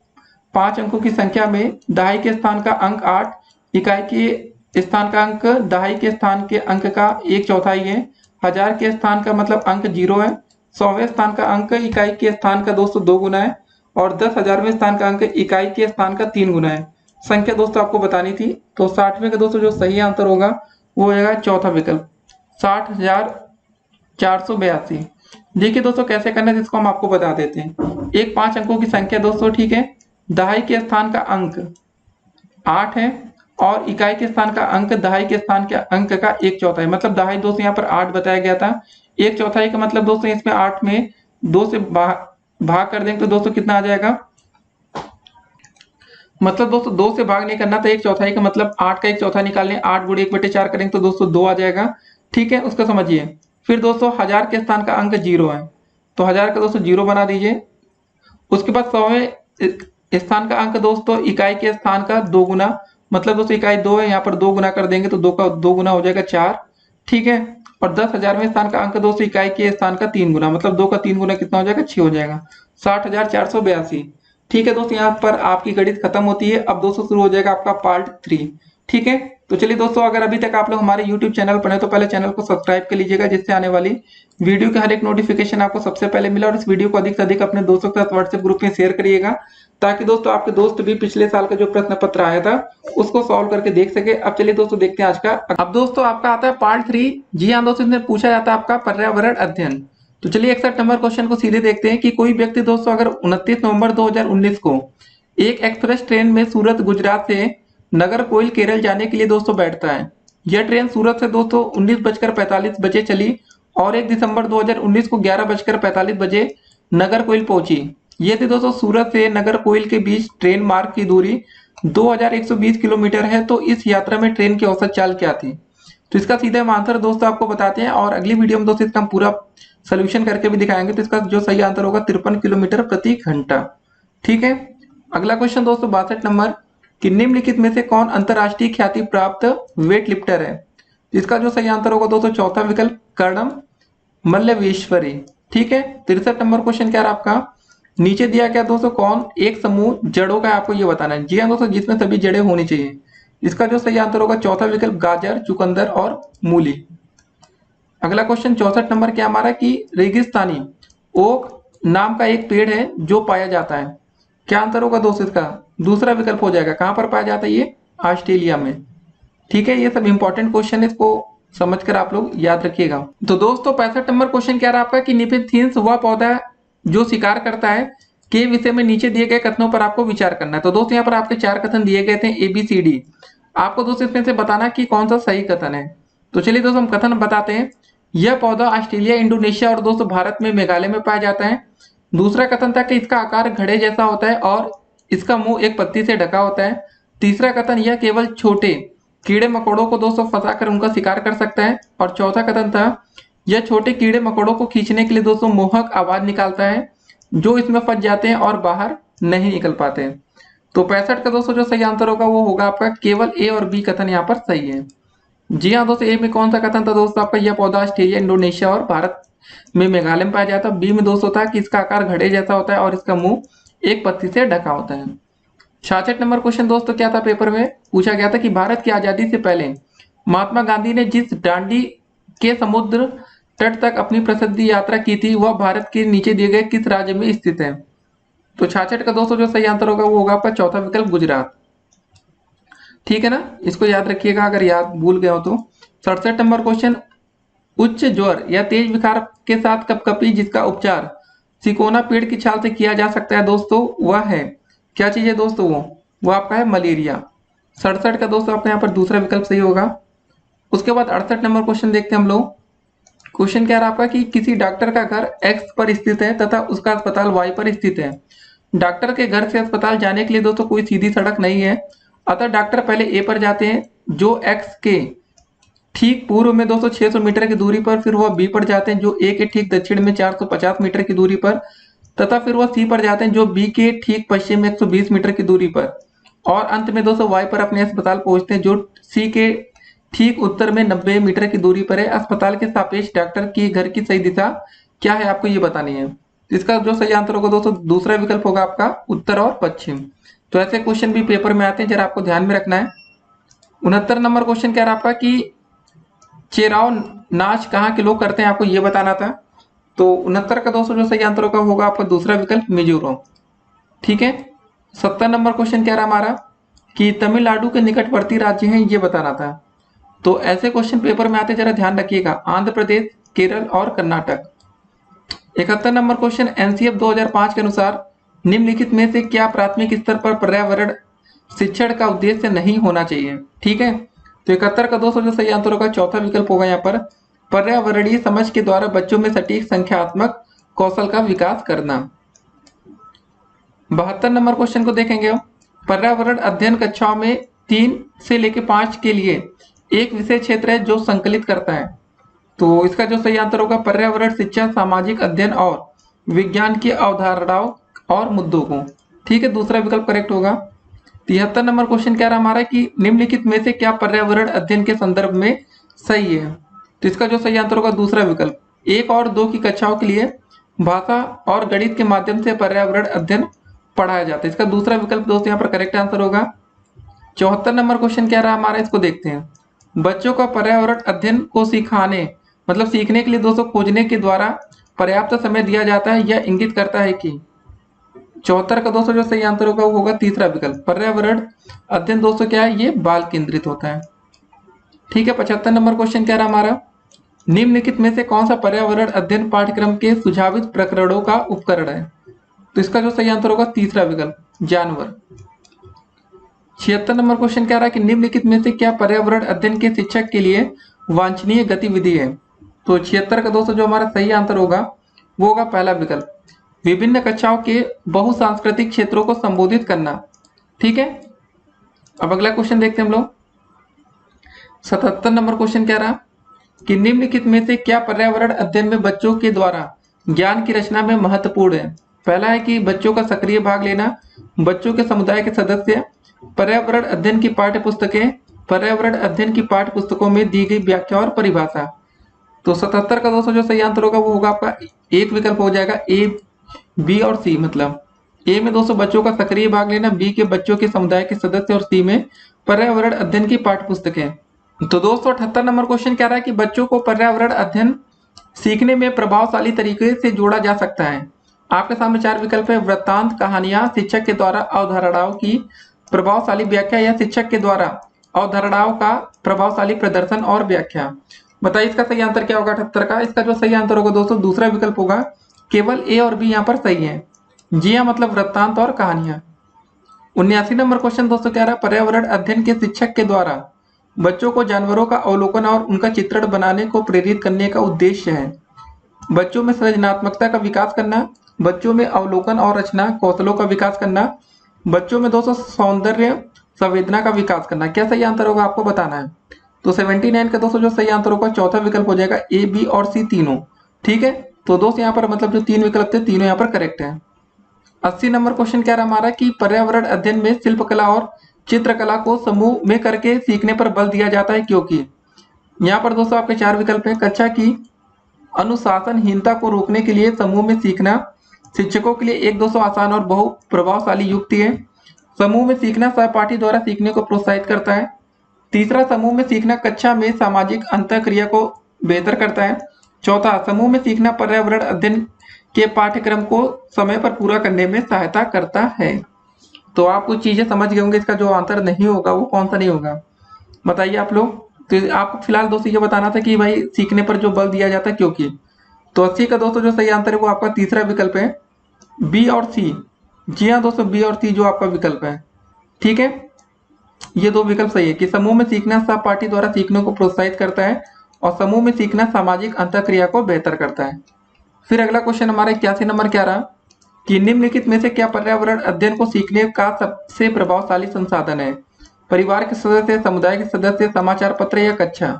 5 अंकों की संख्या में दहाई के स्थान का अंक 8, इकाई के स्थान का अंक दहाई के स्थान के अंक का 1/4 है, हजार के स्थान का मतलब अंक 0 है, 100वें स्थान का अंक इकाई के स्थान का दोस्तों 2 गुना है और 10,000वें स्थान का अंक इकाई के स्थान का 3 गुना है। संख्या दोस्तों आपको बतानी थी, तो 60वें का दोस्तों जो सही आंसर होगा वो होगा चौथा विकल्प 60,482। देखिए दोस्तों कैसे करना है इसको हम आपको बता देते हैं। एक 5 अंकों की संख्या दोस्तों, ठीक है, दहाई के स्थान का अंक 8 है और इकाई के स्थान का अंक दहाई के स्थान के अंक का 1/4 है। मतलब दहाई दोस्तों यहाँ पर 8 बताया गया था, 1/4 का मतलब दोस्तों इसमें 8 में 2 से भाग कर देंगे तो दोस्तों कितना आ जाएगा, मतलब दोस्तों 2 से भाग नहीं करना था, 1/4 का मतलब 8 का 1/4 निकालने, 8 गुणे 1/4 करेंगे तो दोस्तों 2 आ जाएगा। ठीक है, उसको समझिए। फिर दोस्तों हजार के स्थान का अंक 0 है, तो हजार का दोस्तों 0 बना दीजिए। उसके बाद 100वें स्थान का अंक दोस्तों इकाई के स्थान का 2 गुना, मतलब दोस्तों इकाई 2 है, यहाँ पर 2 गुना कर देंगे तो 2 का 2 गुना हो जाएगा 4। ठीक है, और 10,000वें स्थान का अंक दोस्तों इकाई के स्थान का 3 गुना, मतलब 2 का 3 गुना कितना हो जाएगा, 6 हो जाएगा, 60,482। ठीक है दोस्तों, यहाँ पर आपकी गणित खत्म होती है। अब दोस्तों शुरू हो जाएगा आपका पार्ट 3। ठीक है, तो चलिए दोस्तों, अगर अभी तक आप लोग हमारे YouTube चैनल पर हैं तो पहले चैनल को सब्सक्राइब कर लीजिएगा, जिससे आने वाली वीडियो के हर एक नोटिफिकेशन आपको सबसे पहले मिला। और इस वीडियो को अधिक से अधिक अपने दोस्तों के साथ व्हाट्सएप ग्रुप में शेयर करिएगा, ताकि दोस्तों आपके दोस्त भी पिछले साल का जो प्रश्न पत्र आया था उसको सॉल्व करके देख सके। अब चलिए दोस्तों देखते हैं आज का। अब दोस्तों आपका आता है पार्ट 3। जी हाँ दोस्तों, इसमें पूछा जाता है आपका पर्यावरण अध्ययन। तो चलिए 61 नंबर क्वेश्चन को सीधे देखते हैं कि कोई व्यक्ति दोस्तों अगर 29 नवंबर 2019 को एक एक्सप्रेस ट्रेन में सूरत गुजरात से नागरकोइल केरल जाने के लिए दोस्तों बैठता है। यह ट्रेन सूरत से दोस्तों 19:45 बजे चली और 1 दिसंबर 2019 को 11:45 बजे नागरकोइल पहुंची। ये थी दोस्तों सूरत से नागरकोइल के बीच ट्रेन मार्ग की दूरी 2120 किलोमीटर है। तो इस यात्रा में ट्रेन की औसत चाल क्या थी? तो इसका सीधा हम आंसर दोस्तों आपको बताते हैं और अगली वीडियो में दोस्तों इसका हम पूरा सोल्यूशन करके भी दिखाएंगे। तो इसका जो सही आंसर होगा 53 किलोमीटर प्रति घंटा। ठीक है, अगला क्वेश्चन दोस्तों 62 नंबर कि निम्नलिखित में से कौन अंतरराष्ट्रीय ख्याति प्राप्त वेट लिफ्टर है? इसका जो सही आंसर होगा दोस्तों चौथा विकल्प कर्णम मल्लेश्वरी। ठीक है, 63 नंबर क्वेश्चन क्या है आपका, नीचे दिया क्या दोस्तों, कौन एक समूह जड़ों का आपको ये बताना है। जी हाँ दोस्तों, जिसमें सभी जड़ें होनी चाहिए। इसका जो सही आंसर होगा चौथा विकल्प गाजर, चुकंदर और मूली। अगला क्वेश्चन 64 नंबर क्या हमारा कि रेगिस्तानी ओक नाम का एक पेड़ है जो पाया जाता है। क्या आंसर होगा दोस्तों इसका? दूसरा विकल्प हो जाएगा। कहां पर पाया जाता है ये? ऑस्ट्रेलिया में। ठीक है, ये सब इंपॉर्टेंट क्वेश्चन है, इसको समझकर आप लोग याद रखिएगा। तो दोस्तों 65 नंबर क्वेश्चन क्या रहा आपका कि निपिथीन्स वह पौधा जो शिकार करता है के विषय में नीचे दिए गए कथनों पर आपको विचार करना है। तो दोस्तों यहाँ पर आपके 4 कथन दिए गए थे ABCD। आपको दोस्तों इसमें से बताना कि कौन सा सही कथन है। तो चलिए दोस्तों हम कथन बताते हैं। यह पौधा ऑस्ट्रेलिया, इंडोनेशिया और दोस्तों भारत में मेघालय में पाया जाता है। दूसरा कथन था कि इसका आकार घड़े जैसा होता है और इसका मुंह एक पत्ती से ढका होता है। तीसरा कथन, यह केवल छोटे कीड़े मकोड़ों को दोस्तों फंसाकर उनका शिकार कर सकता है। और चौथा कथन था, यह छोटे कीड़े मकोड़ों को खींचने के लिए दोस्तों मोहक आवाज निकालता है जो इसमें फंस जाते हैं और बाहर नहीं निकल पाते हैं। तो 65 का दोस्तों जो सही आंसर होगा वो होगा आपका केवल A और B कथन यहाँ पर सही है। जी हाँ दोस्तों, A में कौन सा कथन था दोस्तों आपका, यह पौधा ऑस्ट्रेलिया, इंडोनेशिया और भारत में मेघालय में पाया जाता है। B में दोस्तों था कि इसका आकार घड़े जैसा होता है और इसका मुंह एक पत्ती से ढका होता है। 66 नंबर क्वेश्चन दोस्तों क्या था, पेपर में पूछा गया था कि भारत की आजादी से पहले महात्मा गांधी ने जिस दांडी के समुद्र तट तक अपनी प्रसिद्ध यात्रा की थी वह भारत के नीचे दिए गए किस राज्य में स्थित है? तो 66 का दोस्तों जो सही आंसर होगा वो होगा आपका चौथा विकल्प गुजरात। ठीक है ना, इसको याद रखिएगा अगर याद भूल गए हो तो। 67 नंबर क्वेश्चन, उच्च ज्वर या तेज बुखार के साथ कपकपी जिसका उपचार सिकोना पेड़ की छाल से किया जा सकता है दोस्तों, वह है क्या चीज है दोस्तों? वो आपका है मलेरिया। 67 का दोस्तों आपका यहाँ पर दूसरा विकल्प सही होगा। उसके बाद 68 नंबर क्वेश्चन देखते हैं हम लोग। क्वेश्चन क्या रहा आपका कि किसी डॉक्टर का घर X पर स्थित है तथा उसका अस्पताल Y पर स्थित है। डॉक्टर के घर से अस्पताल जाने के लिए दोस्तों कोई सीधी सड़क नहीं है, अतः डॉक्टर पहले A पर जाते हैं जो X के ठीक पूर्व में दोस्तों 600 मीटर की दूरी पर, फिर वह B पर जाते हैं जो A के ठीक दक्षिण में 450 मीटर की दूरी पर, तथा फिर वह C पर जाते हैं जो B के ठीक पश्चिम में 120 मीटर की दूरी पर, और अंत में दोस्तों Y पर अपने अस्पताल पहुंचते हैं जो C के ठीक उत्तर में 90 मीटर की दूरी पर है। अस्पताल के सापेक्ष डॉक्टर की घर की सही दिशा क्या है आपको ये बतानी है। तो इसका जो सही आंसर होगा दोस्तों दूसरा विकल्प होगा आपका उत्तर और पश्चिम। तो ऐसे क्वेश्चन भी पेपर में आते हैं, जरा आपको ध्यान में रखना है। 69 नंबर क्वेश्चन कह रहा आपका कि चेराव नाच कहाँ के लोग करते हैं, आपको ये बताना था। तो 69 का दोस्तों जो सही आंसर होगा आपका दूसरा विकल्प मिजोरम। ठीक है। 70 नंबर क्वेश्चन कह रहा हमारा कि तमिलनाडु के निकटवर्ती राज्य हैं, ये बताना था। तो ऐसे क्वेश्चन पेपर में आते, जरा ध्यान रखिएगा, आंध्र प्रदेश, केरल और कर्नाटक। 71 नंबर क्वेश्चन एनसीएफ 2005 के अनुसार निम्नलिखित में से क्या प्राथमिक स्तर पर पर्यावरण शिक्षण का उद्देश्य नहीं होना चाहिए। ठीक है। तो 71 का दोस्तों जो सही आंसर होगा चौथा विकल्प होगा यहाँ पर पर्यावरणीय समझ के द्वारा बच्चों में सटीक संख्यात्मक कौशल का विकास करना। 72 नंबर क्वेश्चन को देखेंगे। पर्यावरण अध्ययन कक्षाओं में 3 से लेकर 5 के लिए एक विषय क्षेत्र है जो संकलित करता है। तो इसका जो सही आंसर होगा पर्यावरण शिक्षा, सामाजिक अध्ययन और विज्ञान की अवधारणाओं और मुद्दों को। ठीक है, दूसरा विकल्प करेक्ट होगा। 73 नंबर क्वेश्चन कह रहा हमारा कि निम्नलिखित में से क्या पर्यावरण अध्ययन के संदर्भ में सही है। तो इसका जो सही आंसर होगा दूसरा विकल्प 1 और 2 की कक्षाओं के लिए भाषा और गणित के माध्यम से पर्यावरण अध्ययन पढ़ाया जाता है। इसका दूसरा विकल्प दोस्तों यहाँ पर करेक्ट आंसर होगा। 74 नंबर क्वेश्चन कह रहा है हमारा, इसको देखते हैं। बच्चों का पर्यावरण अध्ययन को सिखाने मतलब सीखने के लिए दोस्तों खोजने के द्वारा पर्याप्त समय दिया जाता है, यह इंगित करता है कि। 74 का दोस्तों जो सही आंसर होगा वो होगा तीसरा विकल्प पर्यावरण अध्ययन दोस्तों क्या है, ये बाल केंद्रित होता है। ठीक है। 75 नंबर क्वेश्चन कह रहा हमारा निम्नलिखित में से कौन सा पर्यावरण अध्ययन पाठ्यक्रम के सुझावित प्रकरणों का उपकरण है। तो इसका जो सही आंसर होगा तीसरा विकल्प जानवर। 76 नंबर क्वेश्चन कह रहा है कि निम्नलिखित में से क्या पर्यावरण अध्ययन के शिक्षक के लिए वांछनीय गतिविधि है। तो 76 का दोस्तों जो हमारा सही आंसर होगा वो होगा पहला विकल्प विभिन्न कक्षाओं के बहुसांस्कृतिक क्षेत्रों को संबोधित करना। ठीक है। अब अगला क्वेश्चन देखते हैं हम लोग। 77 नंबर क्वेश्चन कह रहा कि निम्नलिखित में से क्या पर्यावरण अध्ययन में बच्चों के द्वारा ज्ञान की रचना में महत्वपूर्ण है। पहला है कि बच्चों का सक्रिय भाग लेना, बच्चों के समुदाय के सदस्य, पर्यावरण अध्ययन की पाठ्य पुस्तकें, पर्यावरण अध्ययन की पाठ्य पुस्तकों में दी गई व्याख्या और परिभाषा। तो 77 का दोस्तों जो सही आंसर होगा वो होगा आपका एक विकल्प हो जाएगा ए, बी और सी। मतलब ए में दोस्तों बच्चों का सक्रिय भाग लेना, बी के बच्चों के समुदाय के सदस्य और सी में पर्यावरण अध्ययन की पाठ्य पुस्तकें। तो दोस्तों 78 नंबर क्वेश्चन कह रहा है कि बच्चों को पर्यावरण अध्ययन सीखने में प्रभावशाली तरीके से जोड़ा जा सकता है। आपके सामने 4 विकल्प है वृत्तांत, कहानियां, शिक्षक के द्वारा अवधारणाओं की प्रभावशाली व्याख्या या शिक्षक के द्वारा अवधारणाओं का प्रभावशाली प्रदर्शन और व्याख्या। बताइए इसका सही आंसर क्या होगा 78 का। इसका जो सही आंसर होगा दोस्तों दूसरा विकल्प होगा, केवल ए और बी यहाँ पर सही है। जी हाँ, मतलब वृत्तांत और कहानियां। 79 नंबर क्वेश्चन दोस्तों कह रहा है पर्यावरण अध्ययन के शिक्षक के द्वारा बच्चों को जानवरों का अवलोकन और उनका चित्रण बनाने को प्रेरित करने का उद्देश्य है। बच्चों में सृजनात्मकता का विकास करना, बच्चों में अवलोकन और रचना कौशलों का विकास करना, बच्चों में दोस्तों सौंदर्य संवेदना का विकास करना। क्या सही आंसर होगा आपको बताना है। तो 79 का दोस्तों जो सही आंसर होगा चौथा विकल्प हो जाएगा ए, बी और सी तीनों। ठीक है। तो दोस्त यहाँ पर मतलब जो 3 विकल्प थे तीनों यहाँ पर करेक्ट है। 80 नंबर क्वेश्चन कह रहा हमारा कि पर्यावरण अध्ययन में शिल्पकला और चित्रकला को समूह में करके सीखने पर बल दिया जाता है क्योंकि। यहाँ पर दोस्तों आपके 4 विकल्प हैं। कक्षा की अनुशासनहीनता को रोकने के लिए समूह में सीखना, शिक्षकों के लिए एक दोस्तों आसान और बहु प्रभावशाली युक्ति है, समूह में सीखना सहपाठी द्वारा सीखने को प्रोत्साहित करता है, तीसरा समूह में सीखना कक्षा में सामाजिक अंतःक्रिया को बेहतर करता है, चौथा समूह में सीखना पर्यावरण अध्ययन के पाठ्यक्रम को समय पर पूरा करने में सहायता करता है। तो आप कुछ चीजें समझ गए होंगे, इसका जो आंसर नहीं होगा वो कौन सा नहीं होगा बताइए आप लोग। तो आपको फिलहाल दोस्तों ये बताना था कि भाई सीखने पर जो बल दिया जाता है क्योंकि। तो 80 का दोस्तों जो सही आंसर है वो आपका तीसरा विकल्प है बी और सी। जी हाँ दोस्तों, बी और सी जो आपका विकल्प है। ठीक है, ये 2 विकल्प सही है कि समूह में सीखना सहपाठी द्वारा सीखने को प्रोत्साहित करता है और समूह में सीखना सामाजिक अंतःक्रिया को बेहतर करता है। फिर अगला क्वेश्चन हमारा 81 नंबर क्या रहा कि निम्नलिखित में से क्या पर्यावरण अध्ययन को सीखने का सबसे प्रभावशाली संसाधन है। परिवार के सदस्य, समुदाय के सदस्य, समाचार पत्र या कक्षा।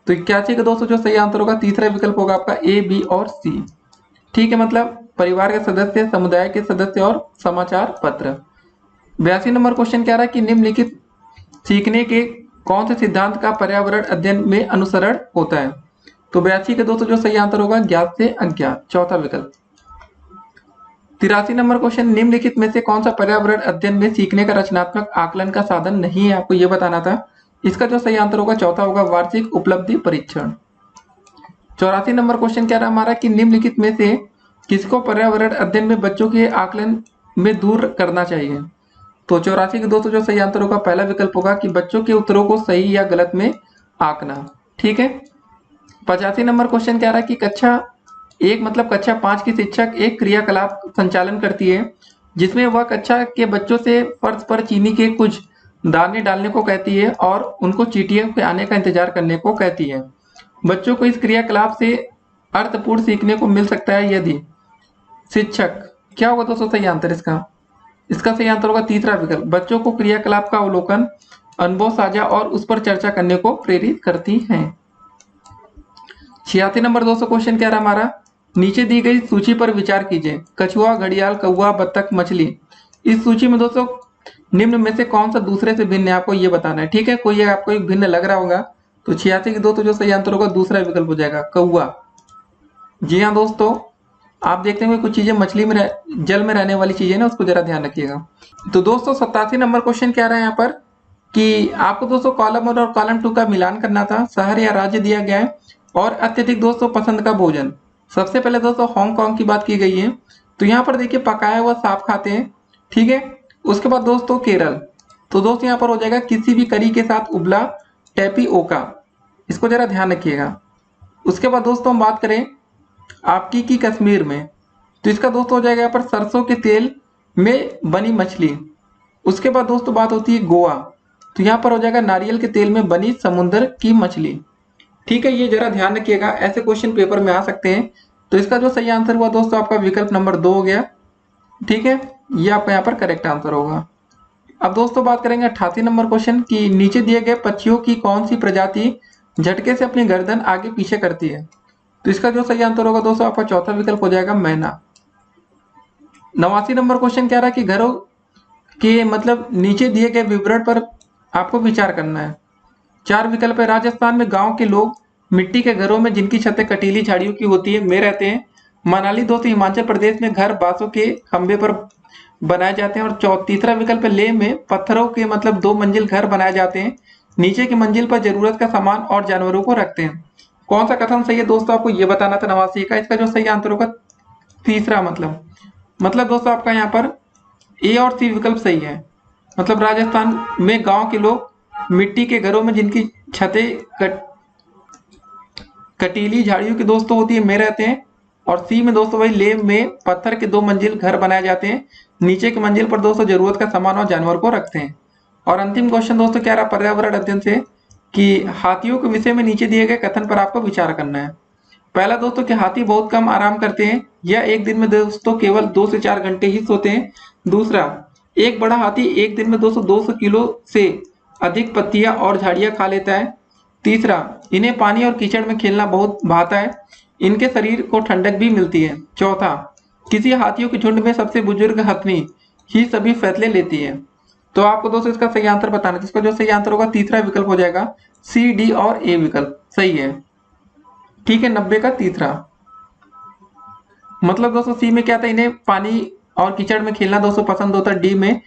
तो 81 का दोस्तों जो सही आंसर होगा तीसरा विकल्प होगा आपका ए, बी और सी। ठीक है, मतलब परिवार के सदस्य, समुदाय के सदस्य और समाचार पत्र। 82 नंबर क्वेश्चन क्या रहा है कि निम्नलिखित सीखने के कौन से सिद्धांत का पर्यावरण अध्ययन में अनुसरण होता है। तो 82 के दोस्तों जो सही आंसर होगा ज्ञात से अज्ञात, चौथा विकल्प। 83 नंबर क्वेश्चन, निम्नलिखित में से कौन सा पर्यावरण अध्ययन में सीखने का रचनात्मक आकलन का साधन नहीं है, आपको ये बताना था। इसका जो सही आंसर होगा चौथा होगा वार्षिक उपलब्धि परीक्षण। 84 नंबर क्वेश्चन क्या रहा हमारा कि निम्नलिखित में से किसको पर्यावरण अध्ययन में बच्चों के आकलन में दूर करना चाहिए। तो 84 के दोस्तों जो सही आंसर होगा पहला विकल्प होगा कि बच्चों के उत्तरों को सही या गलत में आंकना। ठीक है। 85 नंबर क्वेश्चन क्या रहा कि कक्षा 1 मतलब कक्षा 5 की शिक्षक एक क्रियाकलाप संचालन करती है जिसमें वह कक्षा के बच्चों से फर्श पर चीनी के कुछ दाने डालने को कहती है और उनको चींटियों के आने का इंतजार करने को कहती है। बच्चों को इस क्रियाकलाप से अर्थपूर्ण सीखने को मिल सकता है यदि शिक्षक, क्या होगा दोस्तों सही आंसर इसका सही आंसर होगा तीसरा विकल्प, बच्चों को क्रियाकलाप का अवलोकन, अनुभव साझा और उस पर चर्चा करने को प्रेरित करती हैं। 86 नंबर दोस्तों क्वेश्चन क्या रहा हमारा, नीचे दी गई सूची पर विचार कीजिए। कछुआ, घड़ियाल, कौवा, बत्तख, मछली। इस सूची में दोस्तों निम्न में से कौन सा दूसरे से भिन्न है, आपको ये बताना है। ठीक है, कोई आपको एक भिन्न लग रहा होगा तो 86 के दोस्तों जो सही आंसर होगा दूसरा विकल्प हो जाएगा कौवा। जी हाँ दोस्तों, आप देखते होंगे कुछ चीजें मछली में जल में रहने वाली चीजें ना, उसको जरा ध्यान रखिएगा। तो दोस्तों 87 नंबर क्वेश्चन क्या रहा है यहाँ पर कि आपको दोस्तों कॉलम 1 और कॉलम 2 का मिलान करना था। शहर या राज्य दिया गया है और अत्यधिक दोस्तों पसंद का भोजन। सबसे पहले दोस्तों हांगकांग की बात की गई है, तो यहाँ पर देखिए पकाया हुआ सांप खाते हैं। ठीक है, उसके बाद दोस्तों केरल, तो दोस्तों यहाँ पर हो जाएगा किसी भी करी के साथ उबला टेपिओका, इसको जरा ध्यान रखिएगा। उसके बाद दोस्तों हम बात करें आपकी की कश्मीर में, तो इसका दोस्तों हो जाएगा यहाँ पर सरसों के तेल में बनी मछली। उसके बाद दोस्तों बात होती है गोवा, तो यहाँ पर हो जाएगा नारियल के तेल में बनी समुद्र की मछली। ठीक है, ये जरा ध्यान रखिएगा, ऐसे क्वेश्चन पेपर में आ सकते हैं। तो इसका जो सही आंसर हुआ दोस्तों आपका विकल्प नंबर 2 हो गया। ठीक है, ये आपका यहाँ पर करेक्ट आंसर होगा। अब दोस्तों बात करेंगे 88 नंबर क्वेश्चन की नीचे दिए गए पक्षियों की कौन सी प्रजाति झटके से अपनी गर्दन आगे पीछे करती है। तो इसका जो सही आंसर होगा दोस्तों आपका चौथा विकल्प हो जाएगा मैना। 89 नंबर क्वेश्चन क्या रहा कि घरों के मतलब नीचे दिए गए विवरण पर आपको विचार करना है। 4 विकल्प है। राजस्थान में गांव के लोग मिट्टी के घरों में जिनकी छतें कटीली झाड़ियों की होती है में रहते हैं। मनाली दोस्तों हिमाचल प्रदेश में घर बांसों के खंबे पर बनाए जाते हैं। और तीसरा विकल्प है लेह में पत्थरों के मतलब 2 मंजिल घर बनाए जाते हैं, नीचे की मंजिल पर जरूरत का सामान और जानवरों को रखते हैं। कौन सा कथन सही है दोस्तों आपको ये बताना था 89 का। इसका जो सही आंसर होगा तीसरा, मतलब दोस्तों आपका यहाँ पर ए और सी विकल्प सही है। मतलब राजस्थान में गांव के लोग मिट्टी के घरों में जिनकी छतें कटीली झाड़ियों की दोस्तों होती है में रहते हैं। और सी में दोस्तों वही लेह में पत्थर के 2 मंजिल घर बनाए जाते हैं, नीचे की मंजिल पर दोस्तों जरूरत का सामान और जानवर को रखते हैं। और अंतिम क्वेश्चन दोस्तों क्या रहा पर्यावरण अध्ययन से कि हाथियों के विषय में नीचे दिए गए कथन पर आपको विचार करना है। पहला दोस्तों कि हाथी बहुत कम आराम करते हैं या एक दिन में दोस्तों केवल 2 से 4 घंटे ही सोते हैं। दूसरा, एक बड़ा हाथी एक दिन में दोस्तों 200 किलो से अधिक पत्तियां और झाड़ियां खा लेता है। तीसरा, इन्हें पानी और कीचड़ में खेलना बहुत भाता है, इनके शरीर को ठंडक भी मिलती है। चौथा, किसी हाथियों के झुंड में सबसे बुजुर्ग हथनी ही सभी फैसले लेती है। तो आपको दोस्तों इसका सही आंसर बताना है। इसका जो सही आंसर होगा तीसरा विकल्प हो जाएगा सी, डी और ए विकल्प सही है। ठीक है, 90 का तीसरा। मतलब दोस्तों सी में क्या था, इन्हें पानी और कीचड़ में खेलना दोस्तों पसंद होता है। डी में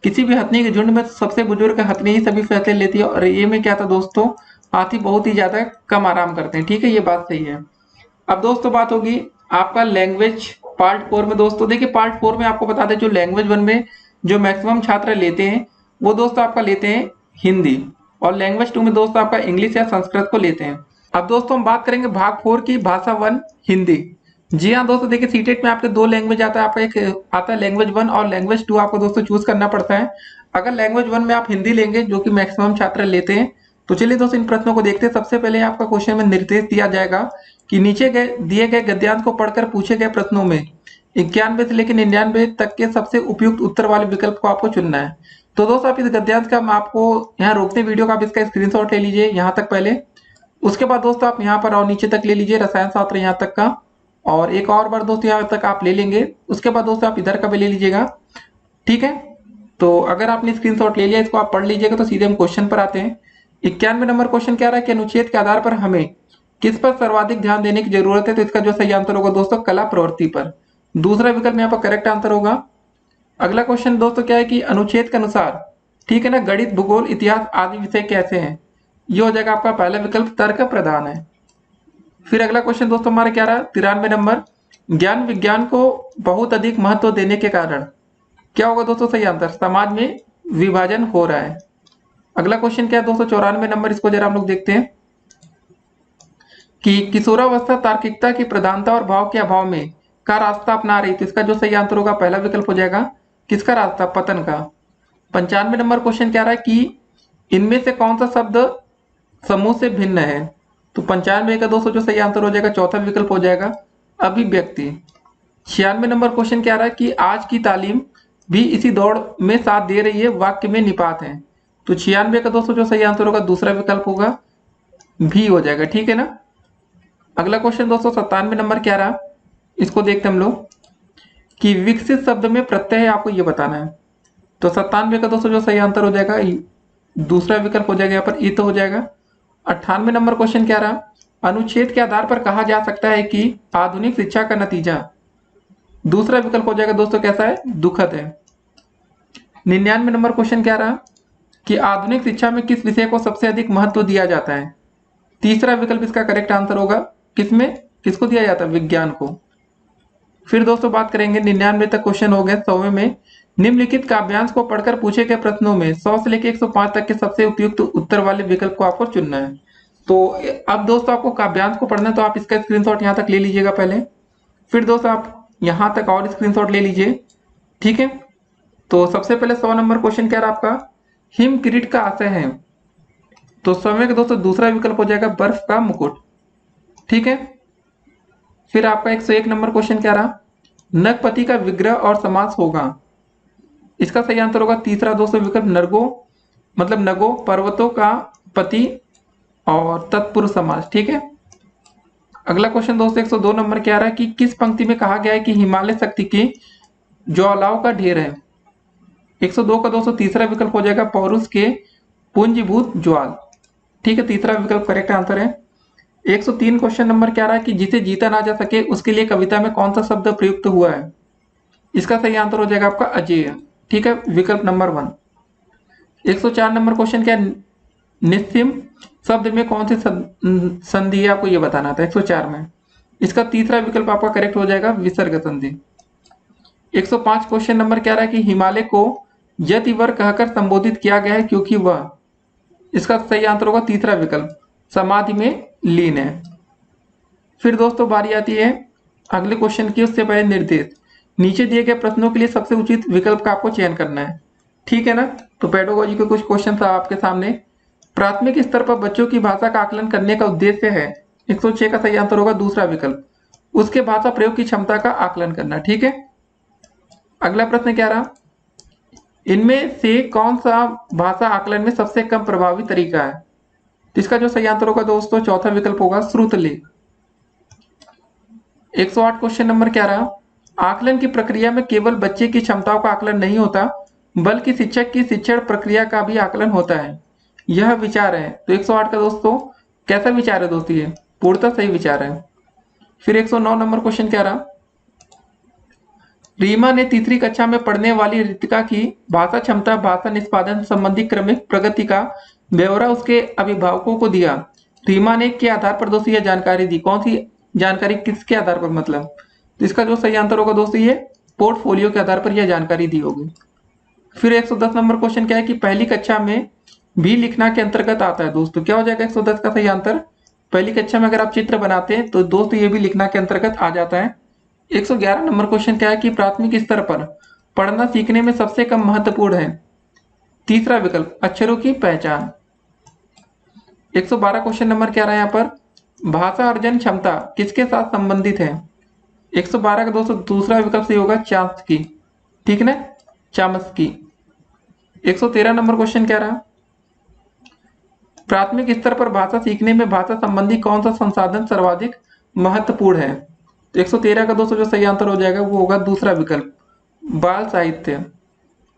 किसी भी हथनी के झुंड में सबसे बुजुर्ग हथनी ही सभी फैसले लेती है। और ए में क्या था दोस्तों, हाथी बहुत ही ज्यादा कम आराम करते हैं। ठीक है, ये बात सही है। अब दोस्तों बात होगी आपका लैंग्वेज पार्ट 4 में। दोस्तों देखिए पार्ट 4 में आपको बता दें जो लैंग्वेज 1 में जो मैक्सिमम छात्र लेते हैं वो दोस्तों आपका लेते हैं हिंदी, और लैंग्वेज 2 में दोस्तों आपका इंग्लिश या संस्कृत को लेते हैं। अब दोस्तों हम बात करेंगे भाग 4 की भाषा 1 हिंदी। जी हाँ दोस्तों, देखिए सीटेट में आपके 2 लैंग्वेज आता है, आपका एक आता है लैंग्वेज 1 और लैंग्वेज 2 आपको दोस्तों चूज करना पड़ता है। अगर लैंग्वेज 1 में आप हिंदी लेंगे जो कि मैक्सिमम छात्र लेते हैं, तो चलिए दोस्तों इन प्रश्नों को देखते हैं। सबसे पहले आपका क्वेश्चन में निर्देश दिया जाएगा कि नीचे दिए गए गद्यांश को पढ़कर पूछे गए प्रश्नों में 91 से लेकर 99 तक के सबसे उपयुक्त उत्तर वाले विकल्प को आपको चुनना है। तो दोस्तों आप इस गद्यांश का मैं आपको यहाँ रोकते वीडियो का आप इसका स्क्रीनशॉट ले लीजिए यहाँ तक पहले। उसके बाद दोस्तों आप यहाँ पर और नीचे तक ले लीजिए रसायन शास्त्र यहाँ तक का, और एक और बार दोस्तों यहाँ तक आप ले लेंगे। उसके बाद दोस्तों आप इधर का भी ले लीजिएगा। ठीक है, तो अगर आपने स्क्रीनशॉट ले लिया इसको आप पढ़ लीजिएगा। तो सीधे हम क्वेश्चन पर आते हैं। 91 नंबर क्वेश्चन क्या रहा है कि अनुच्छेद के आधार पर हमें किस पर सर्वाधिक ध्यान देने की जरूरत है। तो इसका जो सही आंसर होगा दोस्तों कला प्रवृत्ति पर। दूसरा विकल्प यहाँ पर करेक्ट आंसर होगा। अगला क्वेश्चन दोस्तों क्या है कि अनुच्छेद के अनुसार, ठीक है ना, गणित, भूगोल, इतिहास आदि विषय कैसे हैं? ये हो जाएगा आपका पहला विकल्प तर्क प्रधान है। फिर अगला क्वेश्चन दोस्तों हमारा क्या रहा, 93 नंबर, ज्ञान विज्ञान को बहुत अधिक महत्व देने के कारण क्या होगा दोस्तों? सही आंसर, समाज में विभाजन हो रहा है। अगला क्वेश्चन क्या है दोस्तों, 94 नंबर, इसको जरा हम लोग देखते हैं कि किशोरावस्था तार्किकता की प्रधानता और भाव के अभाव में का रास्ता अपना रही, तो इसका जो सही आंसर होगा पहला विकल्प हो जाएगा किसका रास्ता? पतन का। 95 नंबर क्वेश्चन क्या रहा है कि इनमें से कौन सा शब्द समूह से भिन्न है? तो 95 का दोस्तों जो सही आंसर हो जाएगा चौथा विकल्प हो जाएगा अभिव्यक्ति। 96 नंबर क्वेश्चन क्या रहा है कि आज की तालीम भी इसी दौड़ में साथ दे रही है, वाक्य में निपात है। तो 96 का दोस्तों जो सही आंसर होगा दूसरा विकल्प होगा भी हो जाएगा, ठीक है ना। अगला क्वेश्चन दोस्तों 97 नंबर क्या रहा, इसको देखते हम लोग कि विकसित शब्द में प्रत्यय है, आपको ये बताना है। तो 97 का दोस्तों जो सही आंसर हो जाएगा दूसरा विकल्प हो जाएगा यहाँ पर ईत हो जाएगा। 98 नंबर क्वेश्चन क्या रहा, अनुच्छेद के आधार पर कहा जा सकता है कि आधुनिक शिक्षा का नतीजा, दूसरा विकल्प हो जाएगा दोस्तों कैसा है? दुखद है। 99 नंबर क्वेश्चन क्या रहा कि आधुनिक शिक्षा में किस विषय को सबसे अधिक महत्व दिया जाता है? तीसरा विकल्प इसका करेक्ट आंसर होगा किसमें, किसको दिया जाता है? विज्ञान को। फिर दोस्तों बात करेंगे 99 तक क्वेश्चन हो गए। 100वें में निम्नलिखित काव्यांश को पढ़कर पूछे गए प्रश्नों में 100 से लेकर 105 तक के सबसे उपयुक्त उत्तर वाले विकल्प को आपको चुनना है। तो अब दोस्तों आपको काव्यांश को पढ़ना है, तो आप इसका स्क्रीनशॉट यहाँ तक ले लीजिएगा पहले। फिर दोस्तों आप यहाँ तक और स्क्रीनशॉट ले लीजिए, ठीक है। तो सबसे पहले 100 नंबर क्वेश्चन क्या रहा आपका, हिम किरीट का आशय है। तो 100वें का दोस्तों दूसरा विकल्प हो जाएगा बर्फ का मुकुट, ठीक है। फिर आपका 101 नंबर क्वेश्चन क्या रहा, नगपति का विग्रह और समास होगा। इसका सही आंसर होगा तीसरा दोस्तों विकल्प नरगो, मतलब नगो पर्वतों का पति और तत्पुरुष समास, ठीक है। अगला क्वेश्चन दोस्तों 102 नंबर क्या रहा है कि किस पंक्ति में कहा गया है कि हिमालय शक्ति की ज्वालाओं का ढेर है। 102 का दोस्तों तीसरा विकल्प हो जाएगा पौरुष के पुंजभूत ज्वाल, ठीक है, तीसरा विकल्प करेक्ट आंसर है। 103 क्वेश्चन नंबर क्या रहा है कि जिसे जीता ना जा सके उसके लिए कविता में कौन सा शब्द प्रयुक्त हुआ है। इसका सही आंसर हो जाएगा आपका अजेय, ठीक है, विकल्प नंबर 1। 104 नंबर क्वेश्चन क्या, निस्सिम शब्द में कौन सी संधि है, आपको ये बताना था 104 में। इसका तीसरा विकल्प आपका करेक्ट हो जाएगा विसर्ग संधि। 105 क्वेश्चन नंबर क्या रहा है कि हिमालय को यतिवर कहकर संबोधित किया गया है क्योंकि वह, इसका सही आंसर होगा तीसरा विकल्प समाधि में लीन है। फिर दोस्तों बारी आती है अगले क्वेश्चन की, उससे पहले निर्देश, नीचे दिए गए प्रश्नों के लिए सबसे उचित विकल्प का आपको चयन करना है, ठीक है ना। तो पेडागोजी के कुछ क्वेश्चन था आपके सामने। प्राथमिक स्तर पर बच्चों की भाषा का आकलन करने का उद्देश्य है, 106 का सही आंसर होगा दूसरा विकल्प, उसके भाषा प्रयोग की क्षमता का आकलन करना, ठीक है। अगला प्रश्न क्या रहा, इनमें से कौन सा भाषा आकलन में सबसे कम प्रभावी तरीका है। तो इसका जो सही आंसर होगा दोस्तों चौथा विकल्प होगा श्रुतलेख। 108 क्वेश्चन नंबर क्या रहा, आकलन की प्रक्रिया में केवल बच्चे की क्षमताओं का आकलन नहीं होता बल्कि शिक्षक की शिक्षण प्रक्रिया का भी आकलन होता है, यह विचार है। तो 108 का दोस्तों कैसा विचार है दोस्तों, ये पूर्णतः सही विचार है। फिर 109 नंबर क्वेश्चन क्या रहा, रीमा ने तीसरी कक्षा में पढ़ने वाली रितिका की भाषा क्षमता भाषा निष्पादन संबंधी क्रमिक प्रगति का ब्यौरा उसके अभिभावकों को दिया। रीमा ने के आधार पर दोस्तों यह जानकारी दी, कौन सी जानकारी, किसके आधार पर, मतलब। तो इसका जो सही आंसर होगा दोस्तों ये पोर्टफोलियो के आधार पर यह जानकारी दी होगी। फिर 110 नंबर क्वेश्चन क्या है कि पहली कक्षा में भी लिखना के अंतर्गत आता है। दोस्तों क्या हो जाएगा 110 का सही आंसर, पहली कक्षा में अगर आप चित्र बनाते हैं तो दोस्तों ये भी लिखना के अंतर्गत आ जाता है। 111 नंबर क्वेश्चन क्या है कि प्राथमिक स्तर पर पढ़ना सीखने में सबसे कम महत्वपूर्ण है, तीसरा विकल्प अक्षरों की पहचान। 112 क्वेश्चन नंबर क्या रहा है यहाँ पर, भाषा अर्जन क्षमता किसके साथ संबंधित है। 112 का दोस्तों दूसरा विकल्प सही होगा चाम्स्की, ठीक ना, चाम्स्की। 113 नंबर क्वेश्चन क्या रहा, प्राथमिक स्तर पर भाषा सीखने में भाषा संबंधी कौन सा संसाधन सर्वाधिक महत्वपूर्ण है। तो 113 का दोस्तों जो सही आंसर हो जाएगा वो होगा दूसरा विकल्प बाल साहित्य।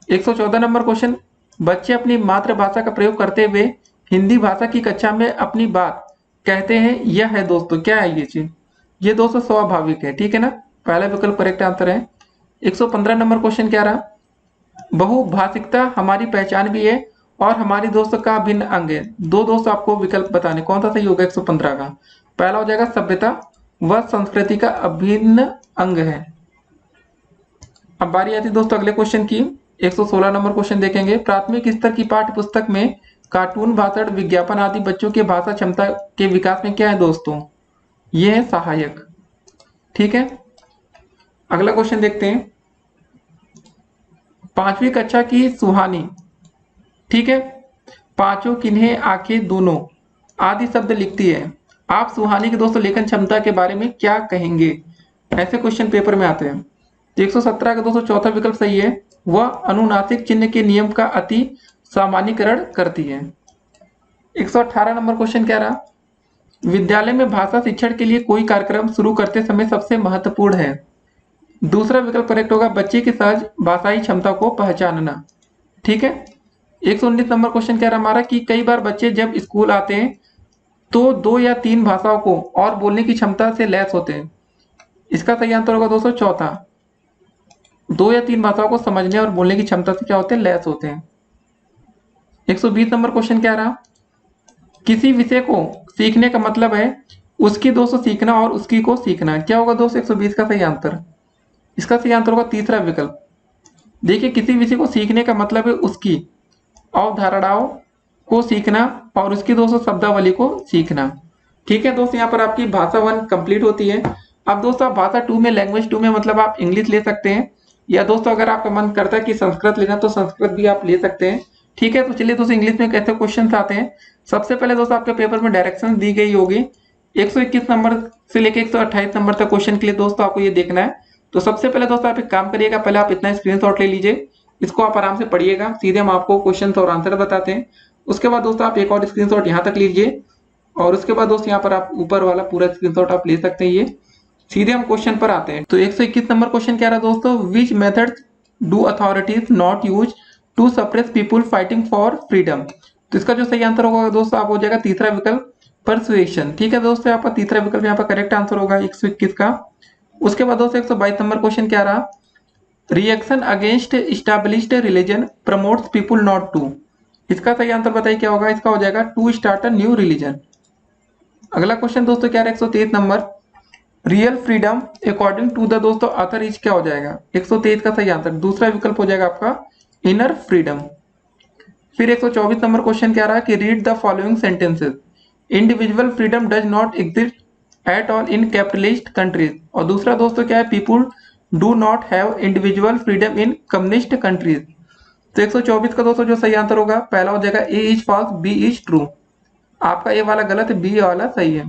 114 नंबर क्वेश्चन, बच्चे अपनी मातृभाषा का प्रयोग करते हुए हिंदी भाषा की कक्षा में अपनी बात कहते हैं, यह है दोस्तों क्या है ये चीज, ये दोस्तों स्वाभाविक है, ठीक है ना। पहला विकल्प करेक्ट आंसर है। 115 नंबर क्वेश्चन क्या रहा, बहुभाषिकता हमारी पहचान भी है और हमारी दोस्तों का अभिन्न अंग है। दो दोस्त आपको विकल्प बताने, कौन सा सही होगा 115 का। पहला हो जाएगा सभ्यता व संस्कृति का अभिन्न अंग है। अब बारी आती है दोस्तों अगले क्वेश्चन की। 116 नंबर क्वेश्चन देखेंगे, प्राथमिक स्तर की पाठ्य पुस्तक में कार्टून, भाषण, विज्ञापन आदि बच्चों के भाषा क्षमता के विकास में क्या है दोस्तों, ये है सहायक। ठीक है, अगला क्वेश्चन देखते हैं। पांचवी कक्षा की सुहानी, ठीक है, पांचों किन्हें आंखें दोनों आदि शब्द लिखती है। आप सुहानी के दोस्तों लेखन क्षमता के बारे में क्या कहेंगे, ऐसे क्वेश्चन पेपर में आते हैं। तो 117 का दोस्तों चौथा विकल्प सही है, वह अनुनासिक चिन्ह के नियम का अति सामान्यीकरण करती है। 118 नंबर क्वेश्चन क्या रहा, विद्यालय में भाषा शिक्षण के लिए कोई कार्यक्रम शुरू करते समय सबसे महत्वपूर्ण है। दूसरा विकल्प करेक्ट होगा, बच्चे की सहज भाषाई क्षमता को पहचानना। ठीक है, 119 नंबर क्वेश्चन क्या रहा हमारा कि कई बार बच्चे जब स्कूल आते हैं तो 2 या 3 भाषाओं को और बोलने की क्षमता से लैस होते हैं। इसका सही आंसर होगा दोस्तों चौथा, 2 या 3 भाषाओं को समझने और बोलने की क्षमता से क्या होते हैं, लैस होते हैं। 120 नंबर क्वेश्चन क्या रहा, किसी विषय को सीखने का मतलब है उसकी दोस्तों सीखना और उसकी को सीखना। क्या होगा दोस्तों 120 का सही आंसर, इसका सही आंसर होगा तीसरा विकल्प। देखिए, किसी विषय को सीखने का मतलब है उसकी अवधारणाओं को सीखना और उसकी दोस्तों शब्दावली को सीखना। ठीक है दोस्तों, यहाँ पर आपकी भाषा 1 कंप्लीट होती है। अब दोस्तों आप भाषा 2 में, लैंग्वेज 2 में मतलब आप इंग्लिश ले सकते हैं, या दोस्तों अगर आपका मन करता है कि संस्कृत लेना तो संस्कृत भी आप ले सकते हैं। ठीक है, तो चलिए दोस्तों इंग्लिश में कैसे क्वेश्चन आते हैं। सबसे पहले दोस्तों आपके पेपर में डायरेक्शन दी गई होगी, 121 नंबर से लेकर 128 नंबर तक क्वेश्चन के लिए दोस्तों आपको ये देखना है। तो सबसे पहले दोस्तों आप एक काम करिएगा, पहले आप इतना स्क्रीनशॉट ले लीजिए, इसको आप आराम से पढ़िएगा, सीधे हम आपको क्वेश्चन और आंसर बताते हैं। उसके बाद दोस्तों आप एक और स्क्रीनशॉट यहाँ तक लीजिए, और उसके बाद दोस्तों यहाँ पर आप ऊपर वाला पूरा स्क्रीनशॉट आप ले सकते हैं। ये सीधे हम क्वेश्चन पर आते हैं। तो 121 नंबर क्वेश्चन क्या रहा दोस्तों, which methods do authorities not use to suppress people fighting for freedom. तो इसका जो सही आंसर होगा दोस्तों आप हो जाएगा तीसरा विकल्प, परसुएशन। ठीक है दोस्तों, आपका तीसरा विकल्प यहाँ पर करेक्ट आंसर होगा 121 का। उसके बाद दोस्तों 122 नंबर क्वेश्चन क्या रहा, reaction against established religion promotes people not to. इसका सही आंसर बताइए क्या होगा, इसका हो जाएगा to start a new religion. अगला क्वेश्चन दोस्तों क्या रहा 123 number, real freedom according to the दोस्तों ऑथर इज क्या हो जाएगा, 123 का सही आंसर दूसरा विकल्प हो जाएगा आपका इनर फ्रीडम। फिर 124 नंबर क्वेश्चन क्या रहा कि read the following sentences, individual freedom does not exist at all in capitalist countries. और दूसरा दोस्तों क्या है, people do not have individual freedom in communist countries. तो 124 का दोस्तों जो सही आंसर होगा पहला हो जाएगा A is false B is true. आपका ए वाला गलत है, बी वाला सही है।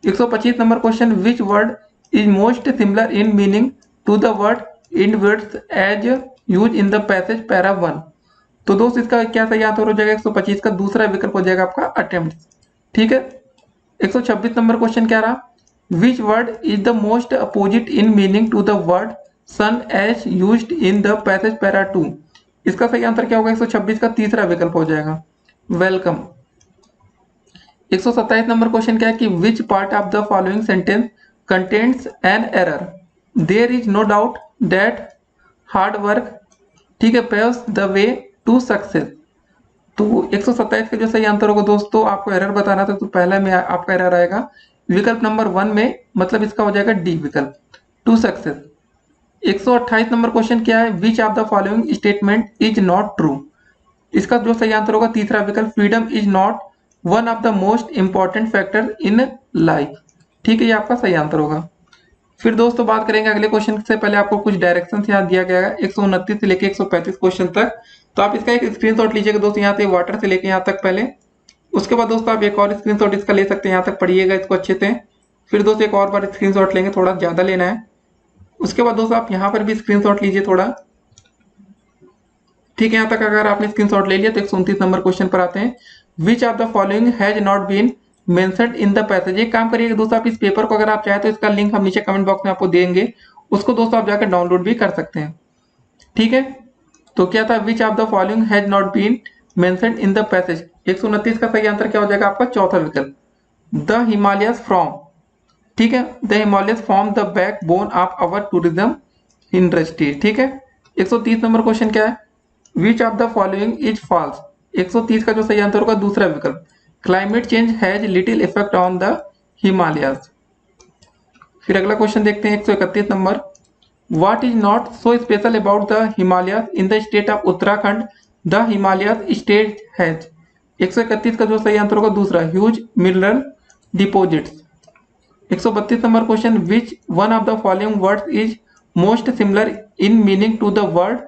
125 number question, which word is most similar in meaning to the word inverts as use in the passage para 1। तो दोस्त इसका क्या सही आंसर हो जाएगा 125 का दूसरा विकल्प हो जाएगा आपका अटेम्प्ट। ठीक है, 126 नंबर क्वेश्चन क्या रहा, which word is the most opposite in meaning to the word sun as used in the passage para 2। इसका सही आंसर क्या होगा 126 का तीसरा विकल्प हो जाएगा वेलकम। 127 नंबर क्वेश्चन क्या है कि which part of the following sentence contains an error, there is no doubt that hard work, ठीक है, paves the way to success. तो 127 का जो सही आंसर होगा दोस्तों आपको एरर बताना था, तो पहला में आपका एरर आएगा विकल्प नंबर 1 में, मतलब इसका हो जाएगा डी विकल्प टू सक्सेस। 128 नंबर क्वेश्चन क्या है, which of the following statement is not true. इसका जो सही आंसर होगा तीसरा विकल्प, freedom is not one of the most important factor in life. ठीक है, ये आपका सही आंसर होगा। फिर दोस्तों बात करेंगे अगले क्वेश्चन से पहले आपको कुछ डायरेक्शन यहाँ दिया गया है 129 से लेकर 135 क्वेश्चन तक। तो आप इसका एक स्क्रीनशॉट लीजिएगा दोस्तों, यहाँ से वाटर से लेकर यहाँ तक पहले। उसके बाद दोस्तों आप एक और स्क्रीनशॉट इसका ले सकते हैं, यहाँ तक पढ़िएगा इसको अच्छे से। फिर दोस्तों एक और बार स्क्रीनशॉट लेंगे, थोड़ा ज्यादा लेना है। उसके बाद दोस्तों आप यहाँ पर भी स्क्रीनशॉट लीजिए थोड़ा। ठीक है, यहाँ तक अगर आपने स्क्रीनशॉट ले लिया तो 129 नंबर क्वेश्चन पर आते हैं, which of the following has not been mentioned in the passage. एक काम करिएगा दोस्तों, आप इस पेपर को अगर आप चाहें तो इसका लिंक हम नीचे कमेंट बॉक्स में आपको देंगे, उसको दोस्तों आप जाकर डाउनलोड भी कर सकते हैं। ठीक है, तो क्या था, which of the following has not been mentioned in the passage. 129 का सही आंसर क्या हो जाएगा आपका चौथा विकल्प, द हिमालयस फ्रॉम। ठीक है। The Himalayas form the backbone of our tourism industry, ठीक है। 130 नंबर क्वेश्चन क्या है, which of the following is false. 130 का जो सही आंसर होगा दूसरा विकल्प, climate change has little effect on the Himalayas. फिर अगला क्वेश्चन देखते हैं 131 number, what is not so special about the Himalayas in the state of Uttarakhand, the Himalayas state has. 131 का जो सही आंसर होगा दूसरा, huge mineral deposits. 132 number question, which one of the following words is most similar in meaning to the word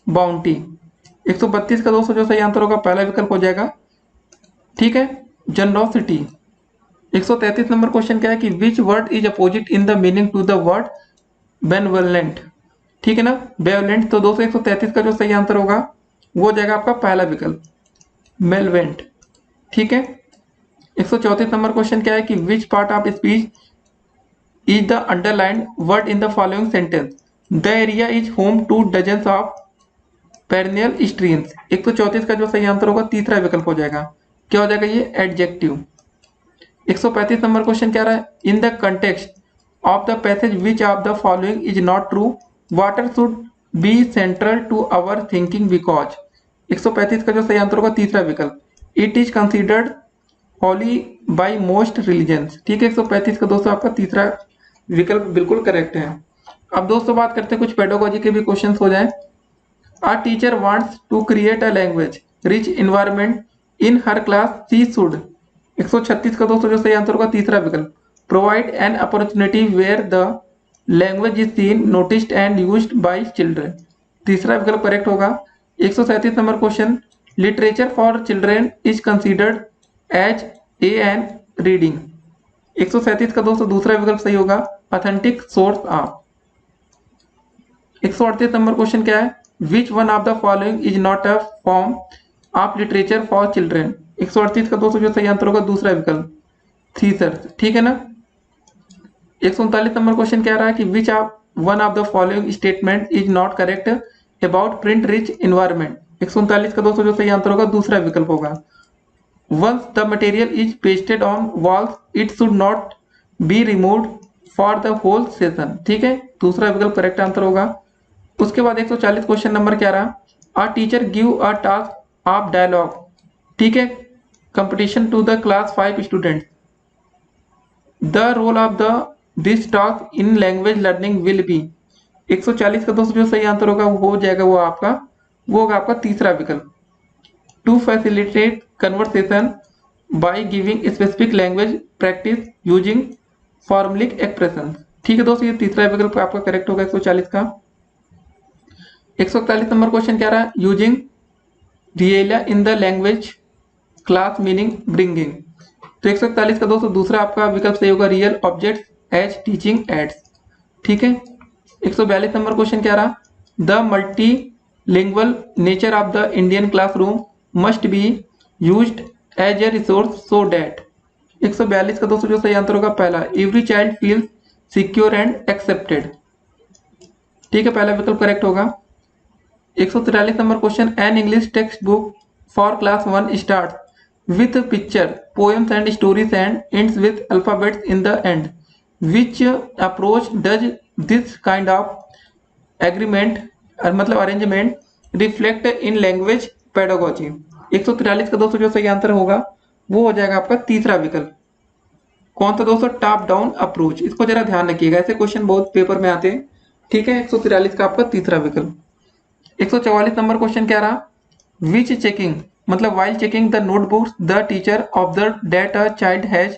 bounty. 132 का दोस्तों जो सही आंसर होगा पहला विकल्प हो जाएगा, ठीक है, जनरोसिटी। 133 नंबर क्वेश्चन क्या है कि which word is opposite in the meaning to the word benevolent, ठीक है ना, बेवलेंट। तो दोस्तों 133 का जो सही आंसर होगा वो हो जाएगा आपका पहला विकल्प, मेलवेंट, ठीक है। 134 नंबर क्वेश्चन क्या है कि which part of speech is the underlined word in the following sentence, the area is home to dozens of perennial streams. 134 का जो सही आंसर होगा तीसरा विकल्प हो जाएगा, क्या हो जाएगा ये, एडजेक्टिव। 135 नंबर क्वेश्चन क्या रहा है, in the context of the passage which of the following is not true, water should be central to our thinking because. 135 का जो सही आंसर होगा तीसरा विकल्प, it is considered holy by most religions, ठीक है। 135 का दोस्तों आपका तीसरा विकल्प बिल्कुल करेक्ट है। अब दोस्तों बात करते हैं कुछ पेडागोजी के भी क्वेश्चन हो जाए। A teacher wants to create a language rich environment in her class. She should। 136 का दोस्तों जो सही आंसर होगा तीसरा विकल्प, provide an opportunity where the language is seen, noticed and used by children। तीसरा विकल्प करेक्ट होगा। 137 number question, literature for children is considered as an reading। 137 का दोस्तों दूसरा विकल्प सही होगा, authentic source of। 138 number question क्या है, विच one of the following is not a form of literature for children. 138 का दोस्तों जो सही आंसर होगा दूसरा विकल्प, थीसर, ठीक है ना। 139 नंबर क्वेश्चन क्या रहा है कि which of one of the following statement is not correct about print rich environment. 139 का दोस्तों जो सही आंसर होगा दूसरा विकल्प होगा, once the material is pasted on walls it should not be removed for the whole session, ठीक है, दूसरा विकल्प करेक्ट आंसर होगा। उसके बाद 140 क्वेश्चन नंबर क्या रहा, a teacher give a task of dialogue, ठीक है, competition to the class 5 student, the role of the this task in language learning will be. 140 का दोस्तों जो सही आंसर होगा वो हो जाएगा वो होगा आपका तीसरा विकल्प, to facilitate conversation by giving specific language practice using formulaic expression, ठीक है दोस्तों, ये तीसरा विकल्प आपका करेक्ट होगा 140 का। 141 नंबर क्वेश्चन क्या रहा है, using realia in the language class meaning bringing. तो 141 का दोस्तों दूसरा आपका विकल्प सही होगा, real objects as teaching aids, ठीक है। 142 नंबर क्वेश्चन क्या रहा, the multilingual nature of the Indian classroom must be used as a resource so that. 142 का दोस्तों जो सही आंसर होगा पहला, every child feels secure and accepted, ठीक है, पहला विकल्प करेक्ट होगा। 143 number question, an English text book for class 1 start with picture poems and stories and ends with alphabets in the end, which approach does this kind of agreement मतलब arrangement reflect in language pedagogy. 143 का दोस्तों जो सही आंसर होगा वो हो जाएगा आपका तीसरा विकल्प, कौन सा दोस्तों, टॉप डाउन अप्रोच। इसको जरा ध्यान रखिएगा, ऐसे क्वेश्चन बहुत पेपर में आते हैं, ठीक है। 143 का आपका तीसरा विकल्प। 144 नंबर क्वेश्चन क्या रहा, विच चेकिंग मतलब while checking the notebooks the teacher observe that a child has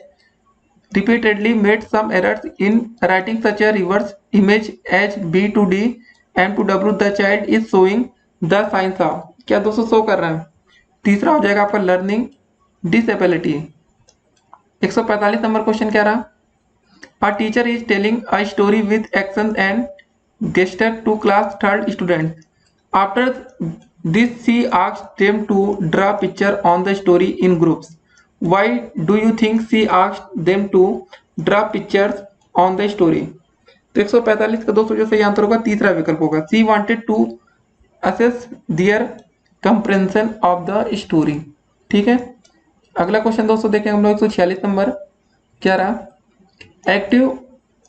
repeatedly made some errors in writing such a reverse image as B to D M to W, the child is showing the science of, क्या दोस्तों शो कर रहा है, तीसरा हो जाएगा आपका लर्निंग डिसेबिलिटी। 145 नंबर क्वेश्चन क्या रहा, a teacher is telling a story with action and gesture to class 3rd students. After this, she asked them to draw picture on the story in groups. Why do you think she asked them to draw pictures on the story? तो 145 का दोस्तों जो सही आंसर होगा तीसरा विकल्प होगा, she wanted to assess their comprehension of the story, ठीक है। अगला क्वेश्चन दोस्तों देखें हम लोग 146 नंबर क्या रहा, active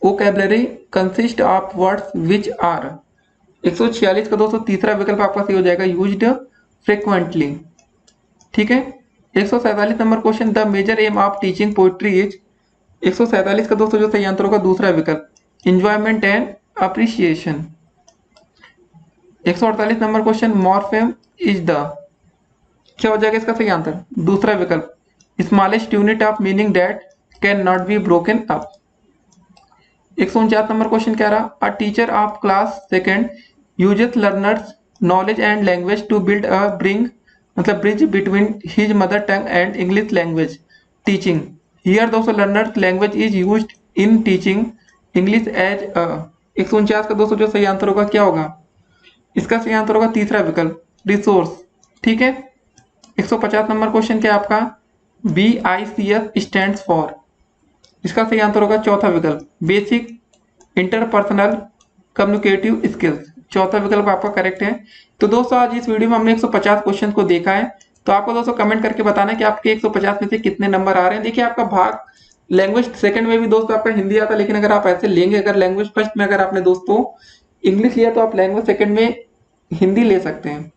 vocabulary consist of words which are. 146 का दोस्तों तीसरा विकल्प आपका सही हो जाएगा, यूज्ड फ्रिक्वेंटली। ठीक है। 147 number question, the major aim of teaching poetry is. 147 का दोस्तों जो सही आंसर होगा दूसरा विकल्प, enjoyment and appreciation. 148 number question, morpheme is the, क्या हो जाएगा इसका सही आंसर, दूसरा विकल्प, smallest unit of meaning that can not be broken up. 149 number question कह रहा, a teacher of class second uses learners knowledge and language to build a bridge between his mother tongue and English language teaching. Here दोस्तों learners language is used in teaching English as a. 149 का दोस्तों जो सही आंसर होगा क्या होगा, इसका सही आंसर होगा तीसरा विकल्प, रिसोर्स। ठीक है। 150 नंबर क्वेश्चन क्या है आपका, BICS स्टैंड फॉर। इसका सही आंसर होगा चौथा विकल्प, बेसिक इंटरपर्सनल कम्युनिकेटिव स्किल्स। चौथा विकल्प आपका करेक्ट है। तो दोस्तों आज इस वीडियो में हमने 150 क्वेश्चन को देखा है। तो आपको दोस्तों कमेंट करके बताना है कि आपके 150 में से कितने नंबर आ रहे हैं। देखिए आपका भाग लैंग्वेज सेकंड में भी दोस्तों आपका हिंदी आता है, लेकिन अगर आप ऐसे लेंगे, अगर लैंग्वेज फर्स्ट में अगर आपने दोस्तों इंग्लिश लिया तो आप लैंग्वेज सेकंड में हिंदी ले सकते हैं।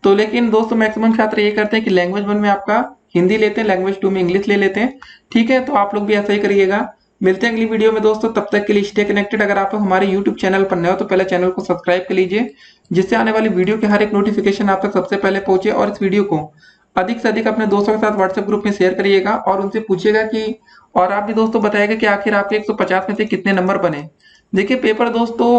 तो लेकिन दोस्तों मैक्सिमम छात्र ये करते हैं कि लैंग्वेज 1 में आपका हिंदी लेते हैं, लैंग्वेज 2 में इंग्लिश ले लेते हैं। ठीक है, तो आप लोग भी ऐसा ही करिएगा। मिलते हैं अगली वीडियो में दोस्तों, तब तक के लिए स्टे कनेक्टेड। अगर आप हमारे यूट्यूब चैनल पर नए हो तो पहले चैनल को सब्सक्राइब कर लीजिए, जिससे आने वाली वीडियो के हर एक नोटिफिकेशन आप तक सबसे पहले पहुंचे। और इस वीडियो को अधिक से अधिक अपने दोस्तों के साथ व्हाट्सएप ग्रुप में शेयर करिएगा और उनसे पूछिएगा कि, और आप भी दोस्तों बताइएगा कि आखिर आपके 150 में से कितने नंबर बने। देखिए पेपर दोस्तों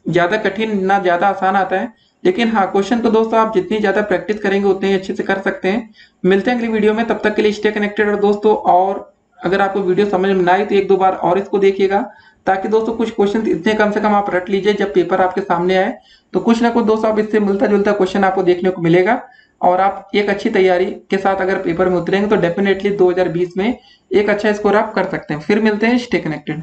ज्यादा कठिन ना ज्यादा आसान आता है, लेकिन हाँ क्वेश्चन को दोस्तों आप जितनी ज्यादा प्रैक्टिस करेंगे उतने ही अच्छे से कर सकते हैं। मिलते हैं अगली वीडियो में, तब तक के लिए स्टे कनेक्टेड। और दोस्तों और अगर आपको वीडियो समझ में ना आए तो एक दो बार और इसको देखिएगा, ताकि दोस्तों कुछ क्वेश्चन इतने कम से कम आप रट लीजिए, जब पेपर आपके सामने आए तो कुछ ना कुछ दोस्तों आप इससे मिलता जुलता क्वेश्चन आपको देखने को मिलेगा। और आप एक अच्छी तैयारी के साथ अगर पेपर में उतरेंगे तो डेफिनेटली 2020 में एक अच्छा स्कोर आप कर सकते हैं। फिर मिलते हैं, स्टे कनेक्टेड।